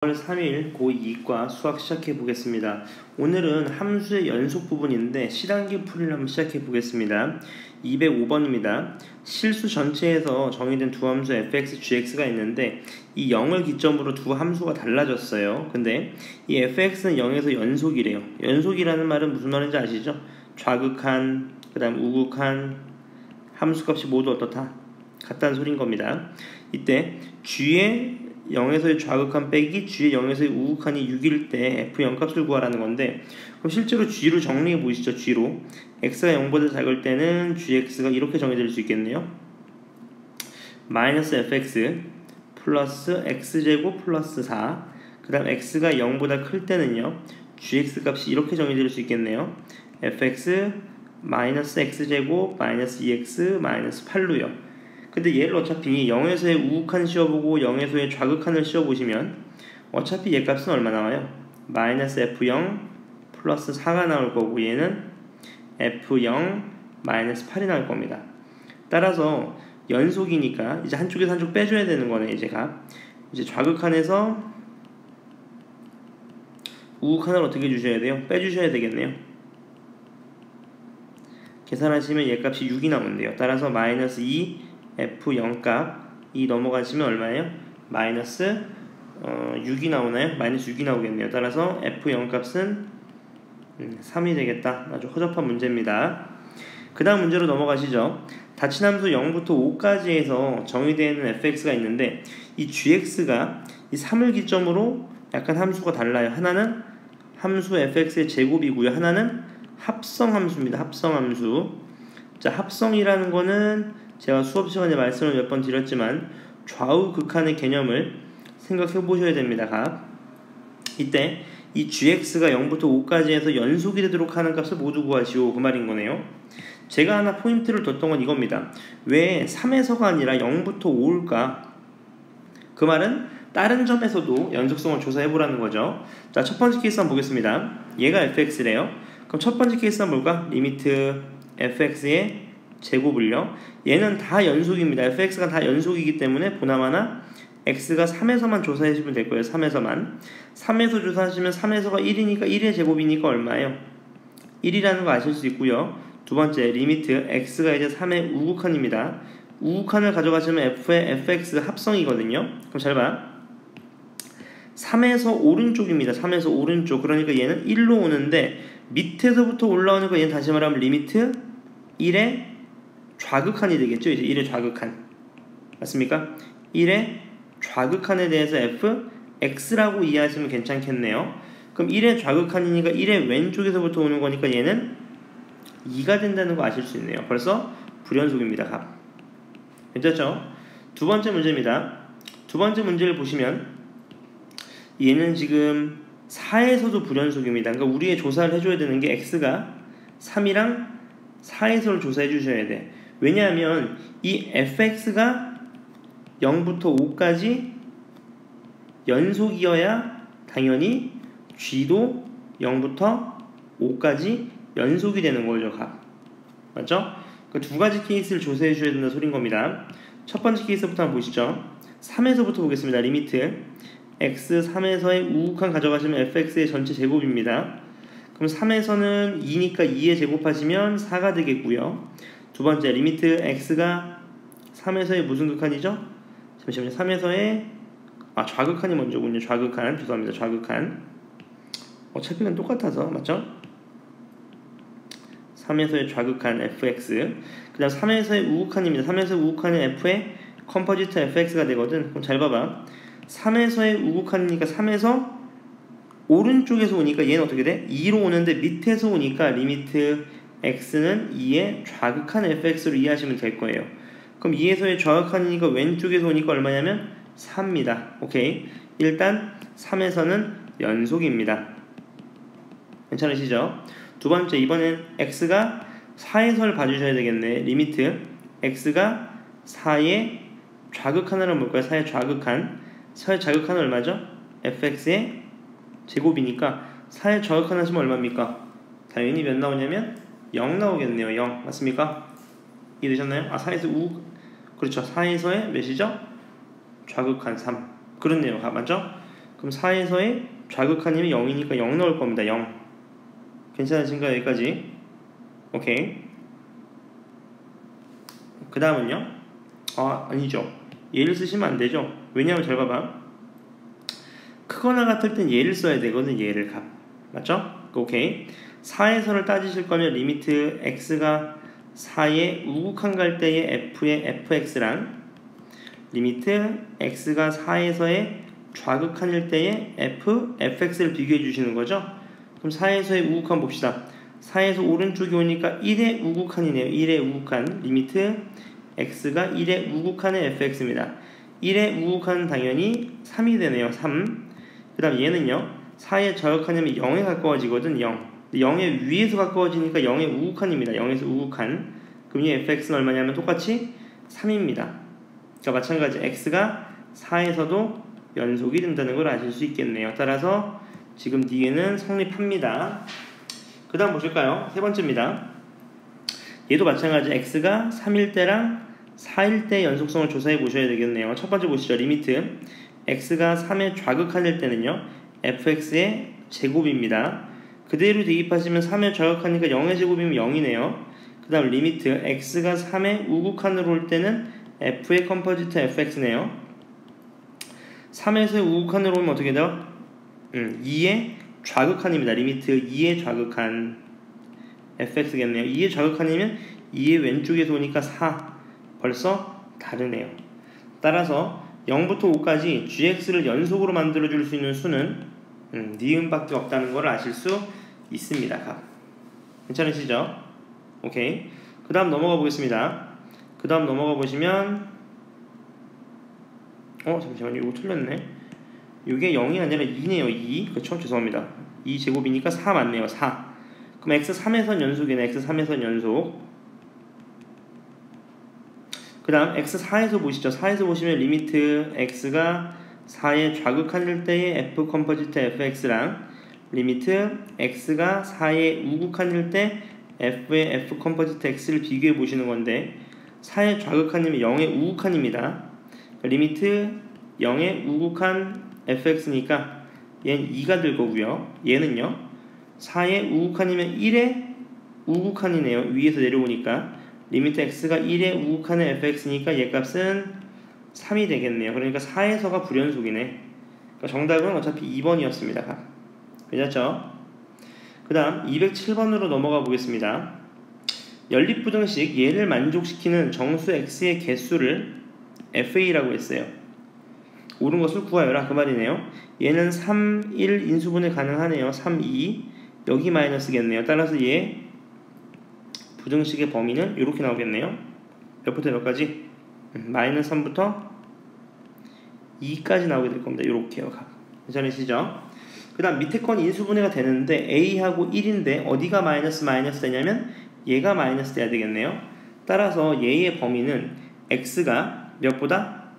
9월 3일 고2과 수학 시작해 보겠습니다. 오늘은 함수의 연속 부분인데 시단계 풀이를 한번 시작해 보겠습니다. 205번입니다. 실수 전체에서 정의된 두 함수 fx, gx가 있는데 이 0을 기점으로 두 함수가 달라졌어요. 근데 이 fx는 0에서 연속이래요. 연속이라는 말은 무슨 말인지 아시죠? 좌극한, 그 다음 우극한, 함수값이 모두 어떻다? 같다는 소린 겁니다. 이때 g의 0에서의 좌극한 빼기 g의 0에서의 우극한이 6일 때 f0 값을 구하라는 건데, 그럼 실제로 g로 정리해 보시죠. g로 x가 0보다 작을 때는 gx가 이렇게 정의될 수 있겠네요. 마이너스 fx 플러스 x제곱 플러스 4, 그 다음 x가 0보다 클 때는요 gx 값이 이렇게 정의될 수 있겠네요. fx 마이너스 x제곱 마이너스 2x 마이너스 8로요. 근데 얘를 어차피 0에서의 우극한 씌워보고 0에서의 좌극한을 씌워보시면 어차피 얘 값은 얼마 나와요? 마이너스 f0 플러스 4가 나올 거고, 얘는 f0 마이너스 8이 나올 겁니다. 따라서 연속이니까 이제 한쪽에서 한쪽 빼줘야 되는 거네. 이제 좌극한에서 우극한을 어떻게 주셔야 돼요? 빼주셔야 되겠네요. 계산하시면 얘 값이 6이 나온대요. 따라서 마이너스 2 f0 값이 넘어가시면 얼마예요? 마이너스 6이 나오나요? 마이너스 6이 나오겠네요. 따라서 f0 값은 3이 되겠다. 아주 허접한 문제입니다. 그 다음 문제로 넘어가시죠. 닫힌 함수 0부터 5까지에서 정의되어 있는 fx가 있는데 이 gx가 이 3을 기점으로 약간 함수가 달라요. 하나는 함수 fx의 제곱이고요. 하나는 합성함수입니다. 합성함수. 자, 합성이라는 거는 제가 수업 시간에 말씀을 몇 번 드렸지만 좌우극한의 개념을 생각해 보셔야 됩니다. 이때 이 gx가 0부터 5까지 해서 연속이 되도록 하는 값을 모두 구하시오, 그 말인 거네요. 제가 하나 포인트를 뒀던 건 이겁니다. 왜 3에서가 아니라 0부터 5일까? 그 말은 다른 점에서도 연속성을 조사해 보라는 거죠. 자, 첫 번째 케이스 한번 보겠습니다. 얘가 fx래요. 그럼 첫 번째 케이스는 뭘까? 리미트 fx의 제곱을요. 얘는 다 연속입니다. fx가 다 연속이기 때문에 보나마나 x가 3에서만 조사해주면 될 거예요. 3에서만. 3에서 조사하시면 3에서가 1이니까 1의 제곱이니까 얼마예요? 1이라는 거 아실 수 있고요. 두 번째, 리미트 x가 이제 3의 우극한입니다. 우극한을 가져가시면 f의 fx 합성이거든요. 그럼 잘 봐. 3에서 오른쪽입니다. 3에서 오른쪽. 그러니까 얘는 1로 오는데 밑에서부터 올라오는 거 얘는 다시 말하면 리미트 1의 좌극한이 되겠죠. 이제 1의 좌극한. 맞습니까? 1의 좌극한에 대해서 fx라고 이해하시면 괜찮겠네요. 그럼 1의 좌극한이니까 1의 왼쪽에서부터 오는 거니까 얘는 2가 된다는 거 아실 수 있네요. 벌써 불연속입니다. 값. 괜찮죠? 두 번째 문제입니다. 두 번째 문제를 보시면 얘는 지금 4에서도 불연속입니다. 그러니까 우리의 조사를 해줘야 되는 게 x가 3이랑 4에서를 조사해 주셔야 돼. 왜냐하면 이 fx가 0부터 5까지 연속이어야 당연히 g도 0부터 5까지 연속이 되는 거죠. 값. 맞죠? 그 두 가지 케이스를 조사해 주셔야 된다는 소린 겁니다. 첫 번째 케이스부터 한번 보시죠. 3에서부터 보겠습니다. 리미트 x 3에서의 우극한 가져가시면 fx의 전체 제곱입니다. 그럼 3에서는 2니까 2에 제곱하시면 4가 되겠고요. 두 번째, 리미트 x가 3에서의 무슨 극한이죠? 잠시만요. 3에서의 좌극한이 먼저군요. 좌극한. 죄송합니다. 좌극한. 어차피 는 똑같아서. 맞죠? 3에서의 좌극한 fx. 그 다음 3에서의 우극한입니다. 3에서의 우극한은 f의 컴포지트 fx가 되거든. 그럼 잘 봐봐. 3에서의 우극한이니까 3에서 오른쪽에서 오니까 얘는 어떻게 돼? 2로 오는데 밑에서 오니까 리미트 x는 2의 좌극한 fx로 이해하시면 될 거예요. 그럼 2에서의 좌극한이니까 왼쪽에서 오니까 얼마냐면 4입니다. 오케이. 일단 3에서는 연속입니다. 괜찮으시죠? 두 번째, 이번엔 x가 4에서를 봐주셔야 되겠네. 리미트 x가 4의 좌극한을 볼까요? 4의 좌극한. 4의 좌극한은 얼마죠? fx의 제곱이니까 4의 좌극한 하시면 얼마입니까? 당연히 몇 나오냐면 0 나오겠네요. 0. 맞습니까? 이해되셨나요? 4에서 그렇죠. 4에서의 몇이죠? 좌극한 3. 그렇네요. 맞죠? 그럼 4에서의 좌극한이면 0이니까 0 넣을 겁니다. 0. 괜찮으신가요? 여기까지? 오케이. 그 다음은요? 아니죠. 얘를 쓰시면 안 되죠. 왜냐하면 잘 봐봐. 크거나 같을 땐 얘를 써야 되거든. 얘를 값. 맞죠? 오케이. 4에서를 따지실 거면 리미트 x가 4의 우극한 갈 때의 f의 fx랑 리미트 x가 4에서의 좌극한일 때의 fx를 비교해 주시는 거죠. 그럼 4에서의 우극한 봅시다. 4에서 오른쪽이 오니까 1의 우극한이네요. 1의 우극한. 리미트 x가 1의 우극한의 fx입니다. 1의 우극한 당연히 3이 되네요. 3. 그 다음 얘는요. 4의 좌극한이면 0에 가까워지거든. 0. 0의 위에서 가까워지니까 0의 우극한입니다. 0에서 우극한. 그럼 이 fx는 얼마냐면 똑같이 3입니다. 그러니까 마찬가지 x가 4에서도 연속이 된다는 걸 아실 수 있겠네요. 따라서 지금 D에는 성립합니다. 그 다음 보실까요? 세 번째입니다. 얘도 마찬가지 x가 3일 때랑 4일 때 연속성을 조사해 보셔야 되겠네요. 첫 번째 보시죠. 리미트 x가 3의 좌극한일 때는요. fx의 제곱입니다. 그대로 대입하시면 3의 좌극하니까 0의 제곱이면 0이네요. 그 다음 리미트 x가 3의 우극한으로 올 때는 f의 컴포지트 fx네요. 3에서 우극한으로 오면 어떻게 돼요? 2의 좌극한입니다. 리미트 2의 좌극한 fx겠네요. 2의 좌극한이면 2의 왼쪽에서 오니까 4. 벌써 다르네요. 따라서 0부터 5까지 gx를 연속으로 만들어줄 수 있는 수는 니은밖에 없다는 걸 아실 수 있습니다. 괜찮으시죠? 오케이. 그 다음 넘어가 보겠습니다. 그 다음 넘어가 보시면 잠시만요. 이거 틀렸네. 이게 0이 아니라 2네요. 2. 그쵸? 죄송합니다. 2제곱이니까 4 맞네요. 4. 그럼 x3에선 연속이네. x3에선 연속. 그 다음 x4에서 보시죠. 4에서 보시면 리미트 x가 4의 좌극한일 때의 f 컴포지트 fx랑 리미트 x가 4의 우극한일 때 f의 f 컴포지트 x를 비교해 보시는 건데 4의 좌극한이면 0의 우극한입니다. 리미트 0의 우극한 fx니까 얘는 2가 될 거고요. 얘는요 4의 우극한이면 1의 우극한이네요. 위에서 내려오니까 리미트 x가 1의 우극한의 fx니까 얘 값은 3이 되겠네요. 그러니까 4에서가 불연속이네. 그러니까 정답은 어차피 2번이었습니다. 괜찮죠? 그 다음 207번으로 넘어가 보겠습니다. 연립부등식 얘를 만족시키는 정수 x의 개수를 fa라고 했어요. 옳은 것을 구하여라 그 말이네요. 얘는 3, 1 인수분해 가능하네요. 3, 2 여기 마이너스겠네요. 따라서 얘 부등식의 범위는 이렇게 나오겠네요. 몇부터 몇까지? 마이너스 3부터 2까지 나오게 될 겁니다. 이렇게요. 괜찮으시죠? 그 다음 밑에 건 인수분해가 되는데 a하고 1인데 어디가 마이너스 되냐면 얘가 마이너스 돼야 되겠네요. 따라서 얘의 범위는 x가 몇보다?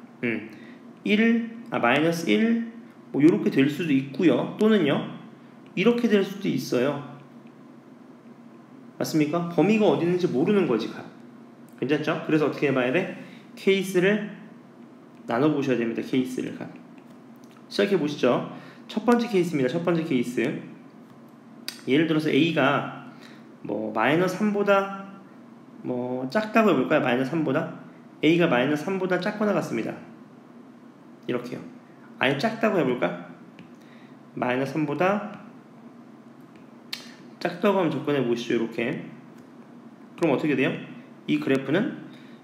마이너스 1 뭐 이렇게 될 수도 있고요. 또는요 이렇게 될 수도 있어요. 맞습니까? 범위가 어디 있는지 모르는 거지. 괜찮죠? 그래서 어떻게 해봐야 돼? 케이스를 나눠보셔야 됩니다. 케이스를 시작해 보시죠. 첫 번째 케이스입니다. 첫 번째 케이스. 예를 들어서 a가 뭐 마이너스 3보다 뭐 작다고 해볼까요? 마이너스 3보다 a가 마이너스 3보다 작거나 같습니다. 이렇게요. 아니 작다고 해볼까? 마이너스 3보다 작다고 하면 접근해 보시죠. 이렇게. 그럼 어떻게 돼요? 이 그래프는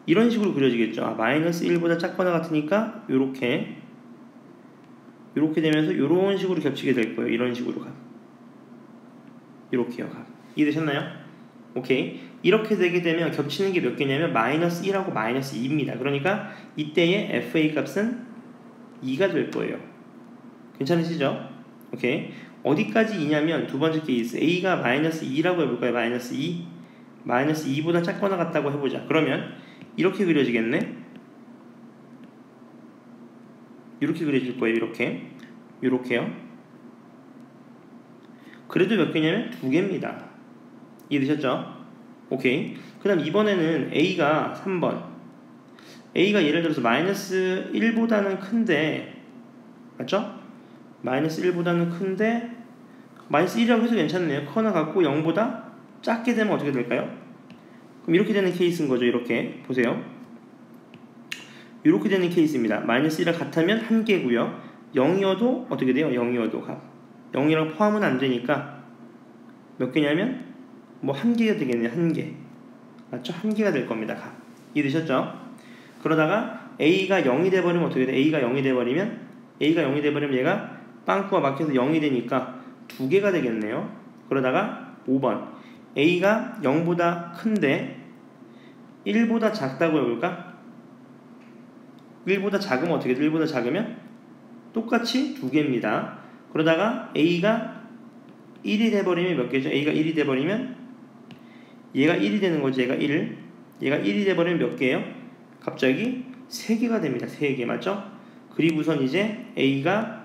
이런 식으로 그려지겠죠. 마이너스 1보다 작거나 같으니까 이렇게 되면서 이런 식으로 겹치게 될 거예요. 이런 식으로 이렇게요. 이해되셨나요? 오케이. 이렇게 되게 되면 겹치는 게 몇 개냐면 마이너스 1하고 마이너스 2입니다. 그러니까 이때의 FA 값은 2가 될 거예요. 괜찮으시죠? 오케이. 어디까지 2냐면 두 번째 케이스 A가 마이너스 2라고 해볼까요? 마이너스 2 마이너스 2보다 작거나 같다고 해보자. 그러면 이렇게 그려지겠네? 이렇게 그려질 거예요. 이렇게요. 그래도 몇 개냐면 두 개입니다. 이해되셨죠? 오케이. 그 다음 이번에는 A가 3번. A가 예를 들어서 마이너스 1보다는 큰데, 맞죠? 마이너스 1보다는 큰데 마이너스 1이라고 해도 괜찮네요. 커나 같고 0보다 작게 되면 어떻게 될까요? 그럼 이렇게 되는 케이스인 거죠. 이렇게 보세요. 이렇게 되는 케이스입니다. 마이너스 1이랑 같으면 1개고요 0이어도 어떻게 돼요? 0이어도 값 0이랑 포함은 안 되니까 몇 개냐면 뭐 1개가 되겠네요. 1개 맞죠? 1개가 될 겁니다. 값 이해되셨죠? 그러다가 A가 0이 돼버리면 어떻게 돼? A가 0이 돼버리면 얘가 빵꾸가 막혀서 0이 되니까 2개가 되겠네요. 그러다가 5번 A가 0보다 큰데 1보다 작다고 해볼까? 1보다 작으면 어떻게 돼? 1보다 작으면 똑같이 2개입니다. 그러다가 A가 1이 돼버리면 몇 개죠? A가 1이 돼버리면 얘가 1이 되는 거죠. 얘가 1이 돼버리면 몇 개예요? 갑자기 3개가 됩니다. 3개 맞죠? 그리고선 이제 A가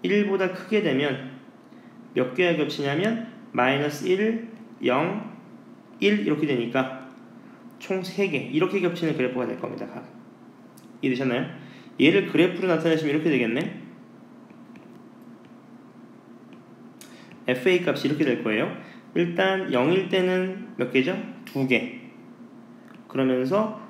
1보다 크게 되면 몇 개가 겹치냐면 마이너스 1, 0, 1 이렇게 되니까 총 3개 이렇게 겹치는 그래프가 될 겁니다. 이해되셨나요? 얘를 그래프로 나타내시면 이렇게 되겠네. FA 값이 이렇게 될 거예요. 일단 0일 때는 몇 개죠? 2개. 그러면서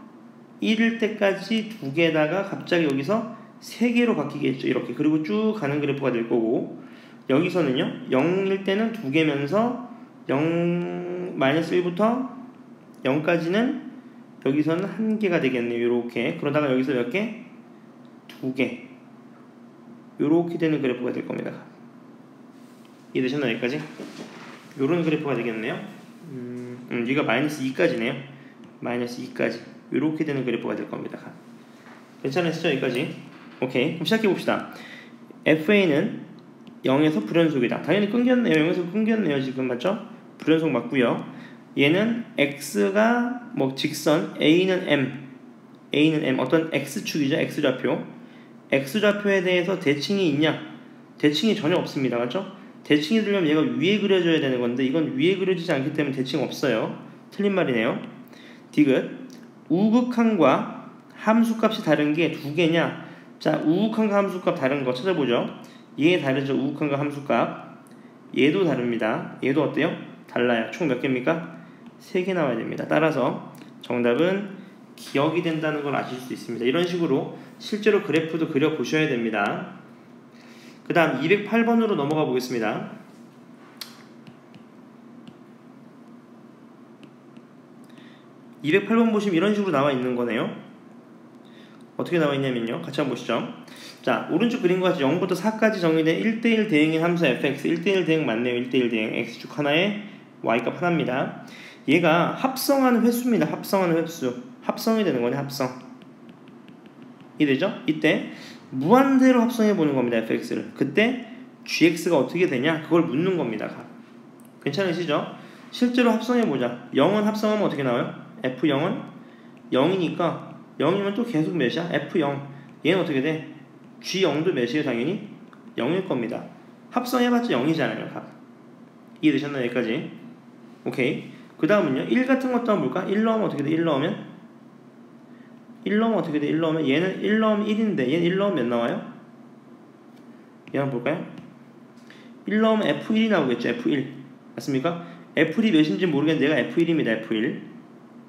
1일 때까지 2개다가 갑자기 여기서 3개로 바뀌겠죠. 이렇게. 그리고 쭉 가는 그래프가 될 거고 여기서는요. 0일 때는 2개면서 0, 마이너스 1부터 0까지는 여기서는 1개가 되겠네요. 요렇게. 그러다가 여기서 몇 개? 2개. 요렇게 되는 그래프가 될 겁니다. 이해되셨나요? 여기까지? 요런 그래프가 되겠네요. 여기가 마이너스 2까지네요. 마이너스 2까지. 요렇게 되는 그래프가 될 겁니다. 괜찮으시죠? 여기까지? 오케이. 그럼 시작해봅시다. FA는 0에서 불연속이다. 당연히 끊겼네요. 0에서 끊겼네요. 지금 맞죠? 불연속 맞고요. 얘는 X가 뭐 직선, A는 M 어떤 X축이죠. X좌표. X좌표에 대해서 대칭이 있냐? 대칭이 전혀 없습니다. 맞죠? 대칭이 되려면 얘가 위에 그려져야 되는 건데 이건 위에 그려지지 않기 때문에 대칭 없어요. 틀린 말이네요. 디귿. 우극한과 함수값이 다른 게 2개냐? 자, 우극한과 함수값 다른 거 찾아보죠. 얘 다르죠. 우극한과 함수값. 얘도 다릅니다. 얘도 어때요? 달라요. 총 몇 개입니까? 3개 나와야 됩니다. 따라서 정답은 기억이 된다는 걸 아실 수 있습니다. 이런 식으로 실제로 그래프도 그려보셔야 됩니다. 그 다음 208번으로 넘어가 보겠습니다. 208번 보시면 이런 식으로 나와 있는 거네요. 어떻게 나와 있냐면요. 같이 한번 보시죠. 자, 오른쪽 그림과 같이 0부터 4까지 정의된 1대1 대응인 함수 fx 1대1 대응 맞네요. 1대1 대응 x축 하나에 y값 하나입니다. 얘가 합성하는 횟수입니다. 합성하는 횟수. 합성이 되는 거네. 합성. 이해되죠? 이때 무한대로 합성해 보는 겁니다. fx를. 그때 gx가 어떻게 되냐? 그걸 묻는 겁니다. 괜찮으시죠? 실제로 합성해 보자. 0은 합성하면 어떻게 나와요? f0은 0이니까 0이면 또 계속 몇이야? f0. 얘는 어떻게 돼? g0도 몇이에요? 당연히 0일 겁니다. 합성해봤자 0이잖아요. 값. 이해되셨나요? 여기까지? 오케이. 그 다음은요. 1 같은 것도 한번 볼까? 1 넣으면 어떻게 돼? 1 넣으면 어떻게 돼? 1 넣으면 얘는 1 넣으면 1인데 얘는 1 넣으면 몇 나와요? 얘 한번 볼까요? 1 넣으면 F1이 나오겠죠. F1 맞습니까? F1이 몇인지 모르겠는데 얘가 F1입니다. F1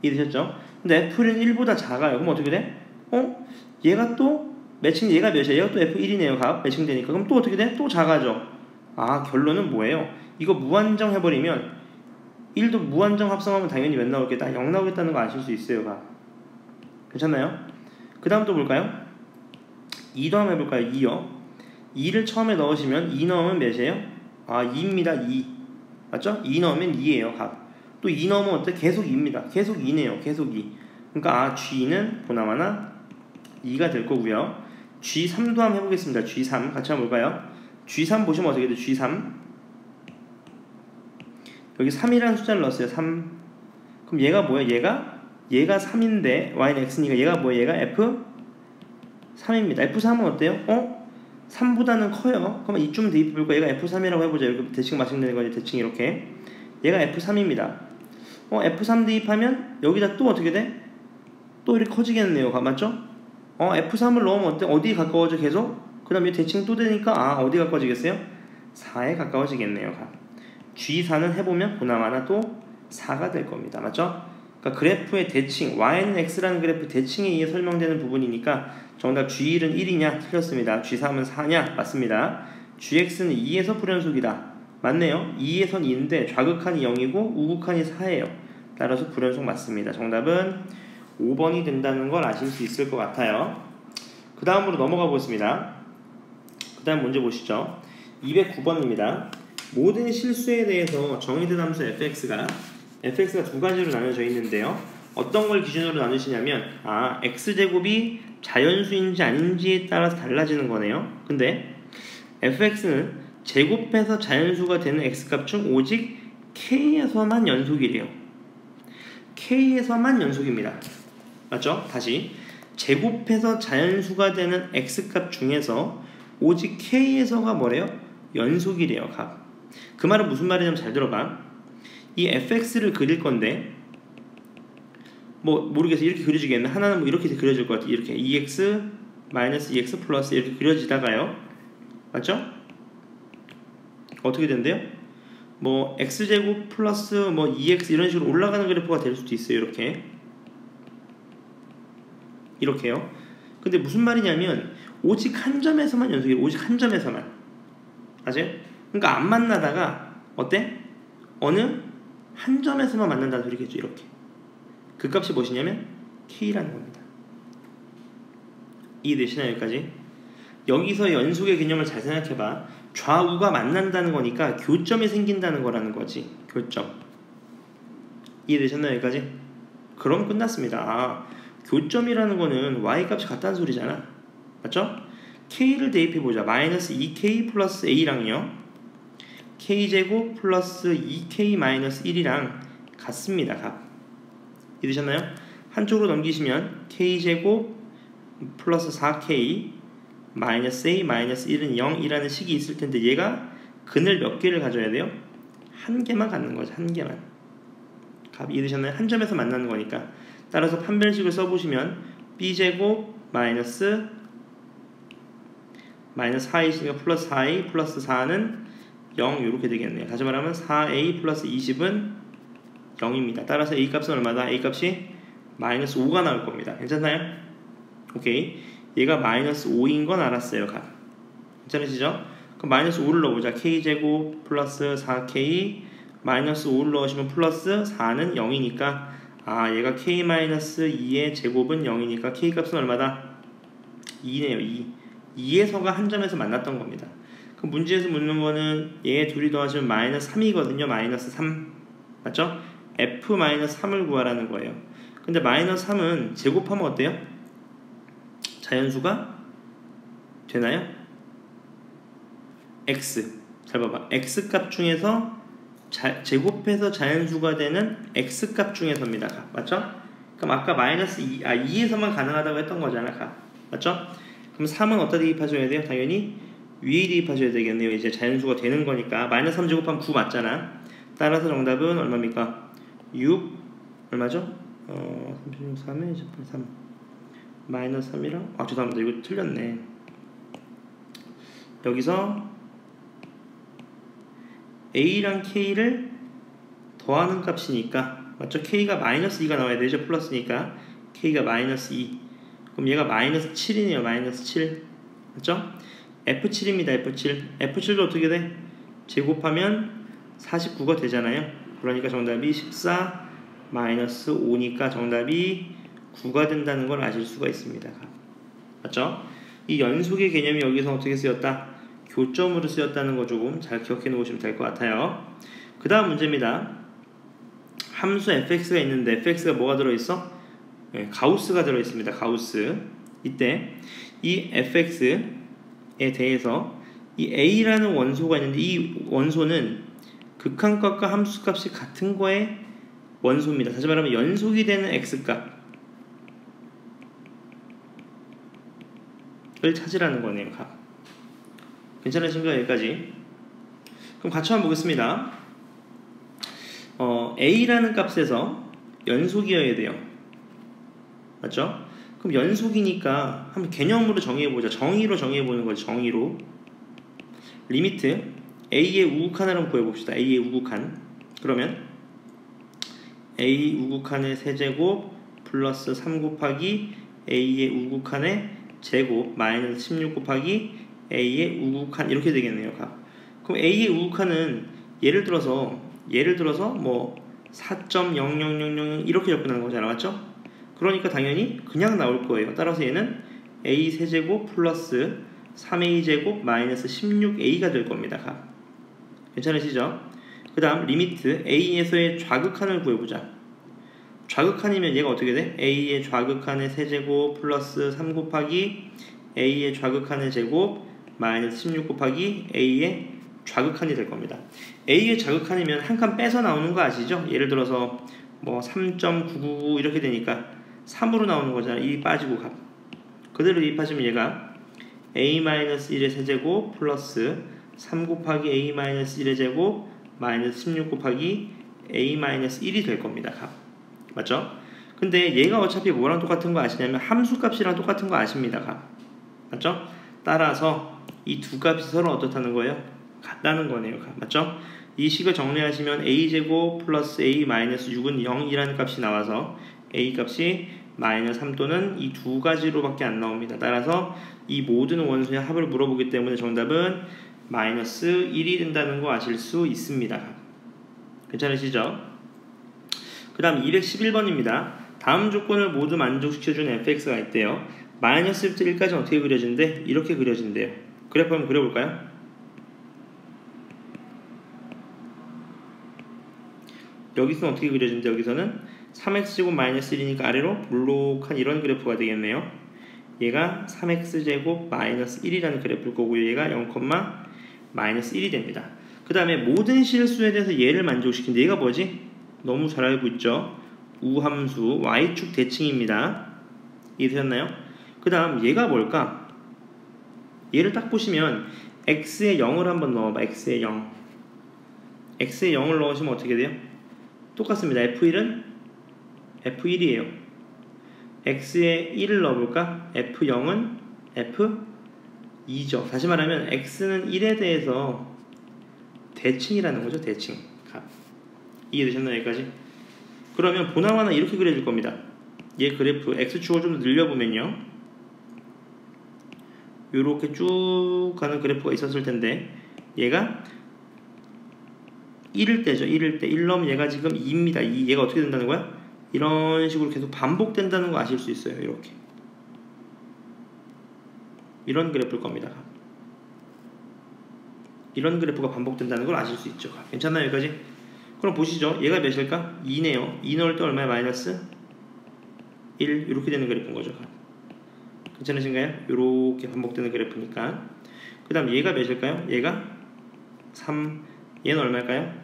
이해되셨죠? 근데 F1은 1보다 작아요. 그럼 어떻게 돼? 얘가 또 매칭 얘가 몇이야? 얘가 또 F1이네요. 값 매칭되니까. 그럼 또 어떻게 돼? 또 작아져. 아, 결론은 뭐예요? 이거 무한정 해버리면 1도 무한정 합성하면 당연히 몇 나오겠다? 0 나오겠다는 거 아실 수 있어요. 가. 괜찮나요? 그 다음 또 볼까요? 2도 한번 해볼까요? 2요. 2를 처음에 넣으시면 2 넣으면 몇이에요? 아, 2입니다. 2 맞죠? 2 넣으면 2예요. 값. 또 2 넣으면 어때? 계속 2입니다. 계속 2네요. 계속 2. 그러니까 G는 보나마나 2가 될 거고요. G3도 한번 해보겠습니다. G3 같이 한번 볼까요? G3 보시면 어떻게 돼요? G3 여기 3이라는 숫자를 넣었어요. 3. 그럼 얘가 뭐예요? 얘가 3인데 y는 x니까 얘가 뭐예요? 얘가 F3입니다. F3은 어때요? 3보다는 커요. 그러면 이쯤 대입해볼까? 얘가 F3이라고 해보자. 이렇게 대칭 마칭되는 거지. 대칭 이렇게. 얘가 F3입니다. F3 대입하면 여기다 또 어떻게 돼? 또 이렇게 커지겠네요. 맞죠? F3을 넣으면 어때? 어디에 가까워져? 계속 그 다음에 대칭 또 되니까 어디 가까워지겠어요? 4에 가까워지겠네요. G4는 해보면 보나마나 또 4가 될 겁니다. 맞죠? 그러니까 그래프의 대칭, y는 x라는 그래프 대칭에 의해 설명되는 부분이니까 정답 G1은 1이냐? 틀렸습니다. G3은 4냐? 맞습니다. Gx는 2에서 불연속이다. 맞네요. 2에선 2인데 좌극한이 0이고 우극한이 4예요. 따라서 불연속 맞습니다. 정답은 5번이 된다는 걸 아실 수 있을 것 같아요. 그 다음으로 넘어가 보겠습니다. 그 다음 문제 보시죠. 209번입니다. 모든 실수에 대해서 정의된 함수 fx가 두 가지로 나눠져 있는데요. 어떤 걸 기준으로 나누시냐면 x제곱이 자연수인지 아닌지에 따라서 달라지는 거네요. 근데 fx는 제곱해서 자연수가 되는 x값 중 오직 k에서만 연속이래요. k에서만 연속입니다. 맞죠? 다시 제곱해서 자연수가 되는 x값 중에서 오직 k에서가 뭐래요? 연속이래요. 값. 그 말은 무슨 말이냐면 잘 들어봐. 이 fx를 그릴 건데 모르겠어. 이렇게 그려지겠네. 하나는 이렇게 그려질 것 같아. 이렇게 2x 마이너스 2x 플러스 이렇게 그려지다가요. 맞죠? 어떻게 된대요? x제곱 플러스 2x 이런 식으로 올라가는 그래프가 될 수도 있어요. 이렇게요. 근데 무슨 말이냐면 오직 한 점에서만 연속이에요. 오직 한 점에서만. 맞아요? 그러니까 안 만나다가 어때? 어느 한 점에서만 만난다는 소리겠죠. 이렇게. 그 값이 무엇이냐면 k라는 겁니다. 이해되시나요? 여기까지? 여기서 연속의 개념을 잘 생각해봐. 좌우가 만난다는 거니까 교점이 생긴다는 거라는 거지. 교점. 이해되셨나요? 여기까지? 그럼 끝났습니다. 교점이라는 거는 y값이 같다는 소리잖아. 맞죠? k를 대입해보자. 마이너스 2k 플러스 a랑요 k제곱 플러스 2k 마이너스 1이랑 같습니다. 값. 이해되셨나요? 한쪽으로 넘기시면 k제곱 플러스 4k 마이너스 a 마이너스 1은 0이라는 식이 있을 텐데 얘가 근을 몇 개를 가져야 돼요? 한 개만 갖는 거죠. 한 개만. 값 이해되셨나요? 한 점에서 만나는 거니까. 따라서 판별식을 써보시면 b제곱 마이너스 4a니까 플러스 4a 플러스 4는 0 이렇게 되겠네요. 다시 말하면 4a 플러스 20은 0입니다. 따라서 a 값은 얼마다? a 값이 마이너스 5가 나올 겁니다. 괜찮나요? 오케이. 얘가 마이너스 5인 건 알았어요. 값. 괜찮으시죠? 그럼 마이너스 5를 넣어보자. k제곱 플러스 4k 마이너스 5를 넣으시면 플러스 4는 0이니까 얘가 k 마이너스 2의 제곱은 0이니까 k 값은 얼마다? 2네요. 2에서가 한 점에서 만났던 겁니다. 그럼 문제에서 묻는 거는 얘 둘이 더하시면 마이너스 3이거든요. 마이너스 3 맞죠? f 마이너스 3을 구하라는 거예요. 근데 마이너스 3은 제곱하면 어때요? 자연수가 되나요? x 잘 봐봐. x값 중에서 제곱해서 자연수가 되는 x값 중에서입니다. 값. 맞죠? 그럼 아까 마이너스 2에서만 가능하다고 했던 거잖아. 값. 맞죠? 그럼 3은 어디다 대입하셔야 돼요? 당연히 위에 대입하셔야 되겠네요. 이제 자연수가 되는 거니까 마이너스 3 제곱하면 9 맞잖아. 따라서 정답은 얼마입니까? 6 얼마죠? 36, 3에 3 마이너스 3이랑 죄송합니다. 이거 틀렸네. 여기서 a랑 k를 더하는 값이니까 맞죠? k가 마이너스 2가 나와야 되죠? 플러스니까 k가 마이너스 2 그럼 얘가 마이너스 7이네요. 마이너스 7 맞죠? F7입니다. F7도 어떻게 돼? 제곱하면 49가 되잖아요. 그러니까 정답이 14 마이너스 5니까 정답이 9가 된다는 걸 아실 수가 있습니다. 맞죠? 이 연속의 개념이 여기서 어떻게 쓰였다? 교점으로 쓰였다는 거 조금 잘 기억해 놓으시면 될 것 같아요. 그 다음 문제입니다. 함수 fx가 있는데 fx가 뭐가 들어있어? 가우스가 들어있습니다. 가우스. 이때 이 fx에 대해서 이 a라는 원소가 있는데 이 원소는 극한값과 함수값이 같은 거의 원소입니다. 다시 말하면 연속이 되는 x값 을 찾으라는 거네요. 값. 괜찮으신가요? 여기까지. 그럼 같이 한번 보겠습니다. a라는 값에서 연속이어야 돼요. 맞죠? 그럼 연속이니까 한번 개념으로 정의해보자. 정의로 정의해보는 거지. 정의로. 리미트 A의 우극한을 한번 구해봅시다. A의 우극한. 그러면 A 우극한의 세제곱 플러스 3 곱하기 A의 우극한의 제곱 마이너스 16 곱하기 A의 우극한 이렇게 되겠네요. 그럼 A의 우극한은 예를 들어서 뭐 4.0000 이렇게 접근하는 거잖아. 맞죠? 그러니까 당연히 그냥 나올 거예요. 따라서 얘는 A 세제곱 플러스 3A 제곱 마이너스 16A가 될 겁니다. 괜찮으시죠? 그 다음 리미트 A에서의 좌극한을 구해보자. 좌극한이면 얘가 어떻게 돼? A의 좌극한의 세제곱 플러스 3 곱하기 A의 좌극한의 제곱 마이너스 16 곱하기 A의 좌극한이 될 겁니다. A의 좌극한이면 한 칸 빼서 나오는 거 아시죠? 예를 들어서 뭐 3.999 이렇게 되니까 3으로 나오는 거잖아. 1이 빠지고 값. 그대로 대입하시면 얘가 A-1의 세제곱 플러스 3 곱하기 A-1의 제곱 마이너스 16 곱하기 A-1이 될 겁니다. 값. 맞죠? 근데 얘가 어차피 뭐랑 똑같은 거 아시냐면 함수값이랑 똑같은 거 아십니다. 값. 맞죠? 따라서 이 두 값이 서로 어떻다는 거예요? 같다는 거네요. 값. 맞죠? 이 식을 정리하시면 A제곱 플러스 A-6은 0이라는 값이 나와서 A 값이 마이너스 3 또는 이 두 가지로밖에 안 나옵니다. 따라서 이 모든 원소의 합을 물어보기 때문에 정답은 마이너스 1이 된다는 거 아실 수 있습니다. 괜찮으시죠? 그 다음 211번입니다. 다음 조건을 모두 만족시켜준 fx가 있대요. 마이너스 1부터 1까지는 어떻게 그려진대? 이렇게 그려진대요. 그래프 한번 그려볼까요? 여기서는 어떻게 그려진대? 여기서는 3x제곱 마이너스 1이니까 아래로 볼록한 이런 그래프가 되겠네요. 얘가 3x제곱 마이너스 1이라는 그래프일 거고요. 얘가 0, 마이너스 1이 됩니다. 그 다음에 모든 실수에 대해서 얘를 만족시킨데 얘가 뭐지? 너무 잘 알고 있죠? 우함수 y축 대칭입니다. 이해되셨나요? 그 다음 얘가 뭘까? 얘를 딱 보시면 x에 0을 한번 넣어봐. x에 0. x에 0을 넣으시면 어떻게 돼요? 똑같습니다. f1은 f1이에요. x에 1을 넣어볼까? f0은 f2죠. 다시 말하면 x는 1에 대해서 대칭이라는 거죠. 대칭. 이해되셨나요? 여기까지? 그러면 보나마나 이렇게 그려질 겁니다. 얘 그래프 x축을 좀 더 늘려보면요. 이렇게 쭉 가는 그래프가 있었을 텐데 얘가 1일 때죠. 1일 때 1 넣으면 얘가 지금 2입니다. 2. 얘가 어떻게 된다는 거야? 이런 식으로 계속 반복된다는 거 아실 수 있어요. 이렇게 이런 그래프일 겁니다. 이런 그래프가 반복된다는 걸 아실 수 있죠. 괜찮나요? 여기까지? 그럼 보시죠. 얘가 몇일까? 2네요. 2 넣을 때 얼마야? 마이너스 1 이렇게 되는 그래프인 거죠. 괜찮으신가요? 이렇게 반복되는 그래프니까. 그 다음 얘가 몇일까요? 얘가 3. 얘는 얼마일까요?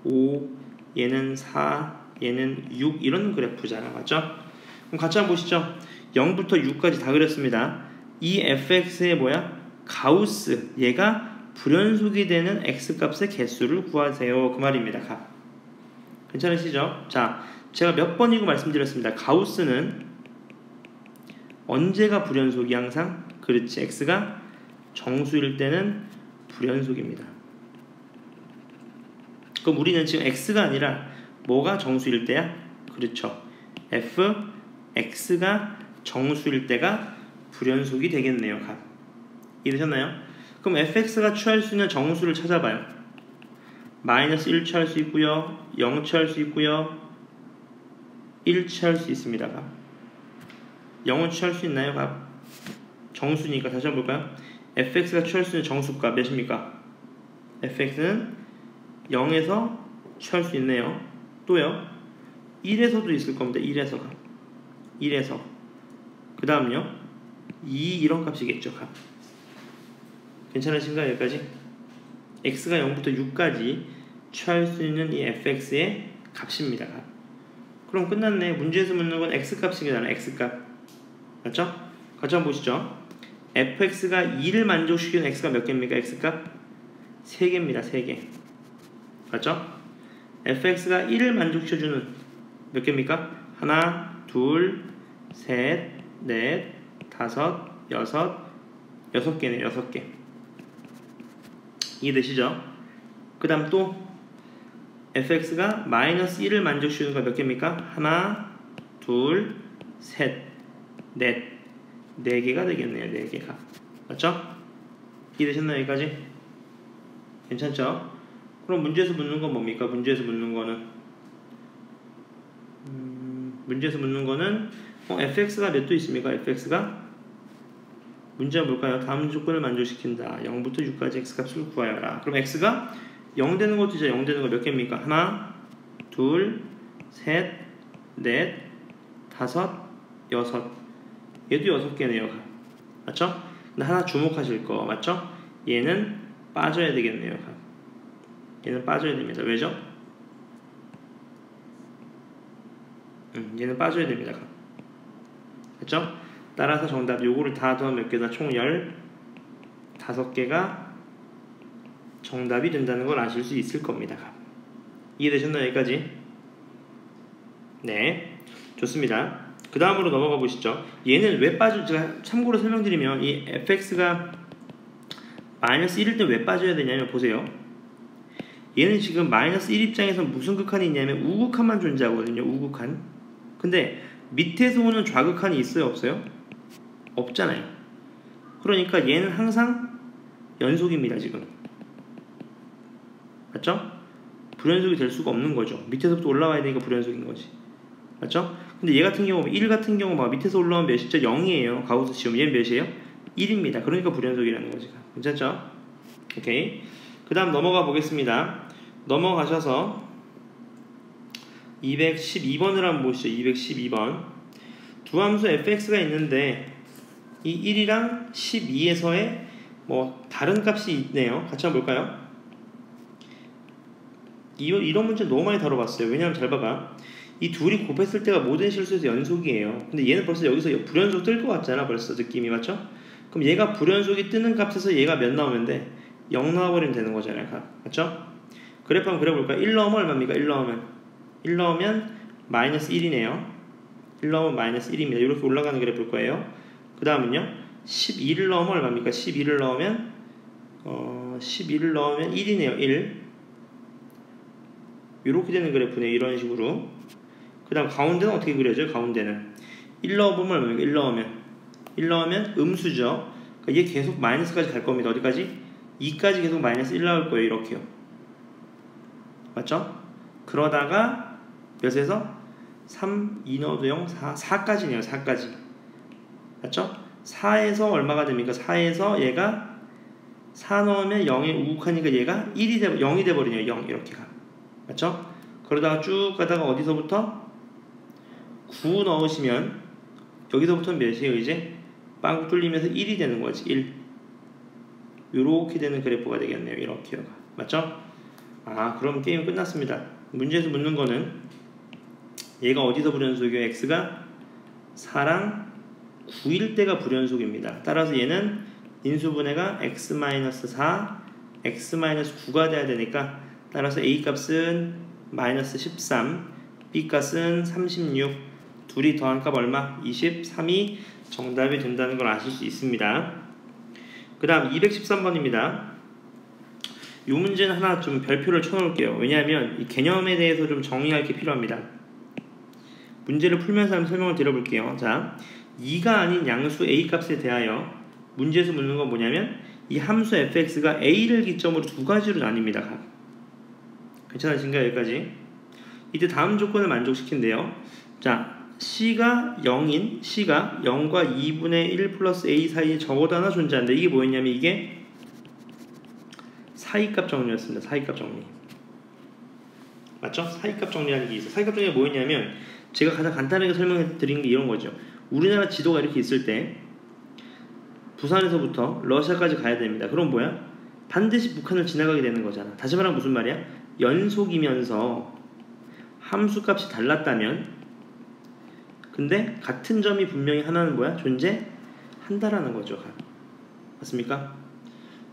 5. 얘는 4. 얘는 6 이런 그래프잖아. 맞죠? 그럼 같이 한번 보시죠. 0부터 6까지 다 그렸습니다. 이 fx의 뭐야? 가우스. 얘가 불연속이 되는 x값의 개수를 구하세요. 그 말입니다. 괜찮으시죠? 자, 제가 몇 번이고 말씀드렸습니다. 가우스는 언제가 불연속이 항상? 그렇지. x가 정수일 때는 불연속입니다. 그럼 우리는 지금 x가 아니라 뭐가 정수일 때야? 그렇죠. fx가 정수일 때가 불연속이 되겠네요. 이해되셨나요? 그럼 fx가 취할 수 있는 정수를 찾아봐요. 마이너스 1 취할 수 있고요. 0 취할 수 있고요. 1 취할 수 있습니다. 0은 취할 수 있나요? 정수니까 다시 한번 볼까요? fx가 취할 수 있는 정수값 몇입니까? fx는 0에서 취할 수 있네요. 또요. 1에서도 있을 겁니다. 1에서 그 다음요 2 이런 값이겠죠. 괜찮으신가요? 여기까지? x가 0부터 6까지 취할 수 있는 이 fx의 값입니다. 그럼 끝났네. 문제에서 묻는 건 x값이잖아. x값 맞죠? 같이 한번 보시죠. fx가 2를 만족시키는 x가 몇 개입니까? x값 3개입니다. 3개 맞죠? fx가 1을 만족시켜주는 몇 개입니까? 하나, 둘, 셋, 넷, 다섯, 여섯 개네요. 6개. 이해되시죠? 그 다음 또 fx가 마이너스 1을 만족시키는 거 몇 개입니까? 하나, 둘, 셋, 넷, 4개가 되겠네요. 4개가. 맞죠? 이해되셨나요? 여기까지? 괜찮죠? 그럼 문제에서 묻는 건 뭡니까? 문제에서 묻는 거는 fx가 몇 도 있습니까? fx가 문제가 뭘까요? 다음 조건을 만족시킨다. 0부터 6까지 x값을 구하여라. 그럼 x가 0 되는 것도 이제 0 되는 거 몇 개입니까? 하나, 둘, 셋, 넷, 다섯, 여섯. 얘도 6개네요. 맞죠? 근데 하나 주목하실 거 맞죠? 얘는 빠져야 되겠네요. 얘는 빠져야 됩니다. 왜죠? 얘는 빠져야 됩니다. 그렇죠? 따라서 정답 요거를 다 더하면 몇 개다? 총 15개가 정답이 된다는 걸 아실 수 있을 겁니다. 이해되셨나요? 여기까지? 네, 좋습니다. 그 다음으로 넘어가 보시죠. 얘는 왜 제가 참고로 설명드리면 이 fx가 마이너스 1일 때 왜 빠져야 되냐면 보세요. 얘는 지금 마이너스 1 입장에서 무슨 극한이 있냐면 우극한만 존재하거든요. 우극한. 근데 밑에서 오는 좌극한이 있어요? 없어요? 없잖아요. 그러니까 얘는 항상 연속입니다. 지금. 맞죠? 불연속이 될 수가 없는 거죠. 밑에서부터 올라와야 되니까 불연속인 거지. 맞죠? 근데 얘 같은 경우 1 같은 경우 막 밑에서 올라오면 몇이죠? 0이에요. 가우스 지금 얘는 몇이에요? 1입니다. 그러니까 불연속이라는 거지. 괜찮죠? 오케이. 그 다음 넘어가 보겠습니다. 넘어가셔서 212번을 한번 보시죠. 212번. 두 함수 fx가 있는데 이 1이랑 12에서의 뭐 다른 값이 있네요. 같이 한번 볼까요? 이런 문제 너무 많이 다뤄봤어요. 왜냐하면 잘 봐봐. 이 둘이 곱했을 때가 모든 실수에서 연속이에요. 근데 얘는 벌써 여기서 불연속 뜰 것 같잖아. 벌써 느낌이 맞죠? 그럼 얘가 불연속이 뜨는 값에서 얘가 몇 나오면 돼? 0 나와버리면 되는 거잖아요. 맞죠? 그래프 한번 그려볼까요? 1 넣으면 얼마입니까? 1 넣으면 마이너스 1이네요. 1 넣으면 마이너스 1입니다. 이렇게 올라가는 그래프일 거예요. 그 다음은요. 12를 넣으면 얼마입니까? 12를 넣으면 1이네요. 1. 이렇게 되는 그래프네요. 이런 식으로. 그 다음 가운데는 어떻게 그려져요? 가운데는 1 넣어보면 얼마입니까? 1 넣으면 음수죠. 그러니까 얘 계속 마이너스까지 갈 겁니다. 어디까지? 2까지 계속 마이너스 1 나올 거예요. 이렇게요. 맞죠? 그러다가 몇에서 3, 2 넣어도 0, 4까지네요. 4까지. 맞죠? 4에서 얼마가 됩니까? 4에서 얘가 4 넣으면 0에 우극하니까 얘가 0이 돼버리네요. 0 이렇게 가. 맞죠? 그러다가 쭉 가다가 어디서부터 9 넣으시면 여기서부터는 몇이에요? 이제 빵 뚫리면서 1이 되는 거지. 1. 요렇게 되는 그래프가 되겠네요. 이렇게요. 맞죠? 그럼 게임 끝났습니다. 문제에서 묻는 거는 얘가 어디서 불연속이에요? x가 4랑 9일 때가 불연속입니다. 따라서 얘는 인수분해가 x-4, x-9가 돼야 되니까 따라서 a 값은 마이너스 13, b 값은 36, 둘이 더한 값 얼마? 23이 정답이 된다는 걸 아실 수 있습니다. 그 다음 213번입니다. 이 문제는 하나 좀 별표를 쳐놓을게요. 왜냐하면 이 개념에 대해서 좀 정리할 게 필요합니다. 문제를 풀면서 한번 설명을 드려볼게요. 자, 2가 아닌 양수 a 값에 대하여 문제에서 묻는 건 뭐냐면 이 함수 fx가 a를 기점으로 두 가지로 나뉩니다. 괜찮으신가요? 여기까지? 이때 다음 조건을 만족시킨대요. 자, c가 0인 c가 0과 2분의 1 플러스 a 사이에 적어도 하나 존재한다. 이게 뭐였냐면 이게 사이값 정리였습니다. 사이값 정리. 맞죠? 사이값 정리라는 게 있어요. 사이값 정리가 뭐였냐면 제가 가장 간단하게 설명해 드린 게 이런 거죠. 우리나라 지도가 이렇게 있을 때 부산에서부터 러시아까지 가야 됩니다. 그럼 뭐야? 반드시 북한을 지나가게 되는 거잖아. 다시 말하면 무슨 말이야? 연속이면서 함수값이 달랐다면 근데 같은 점이 분명히 하나는 뭐야? 존재한다라는 거죠. 맞습니까?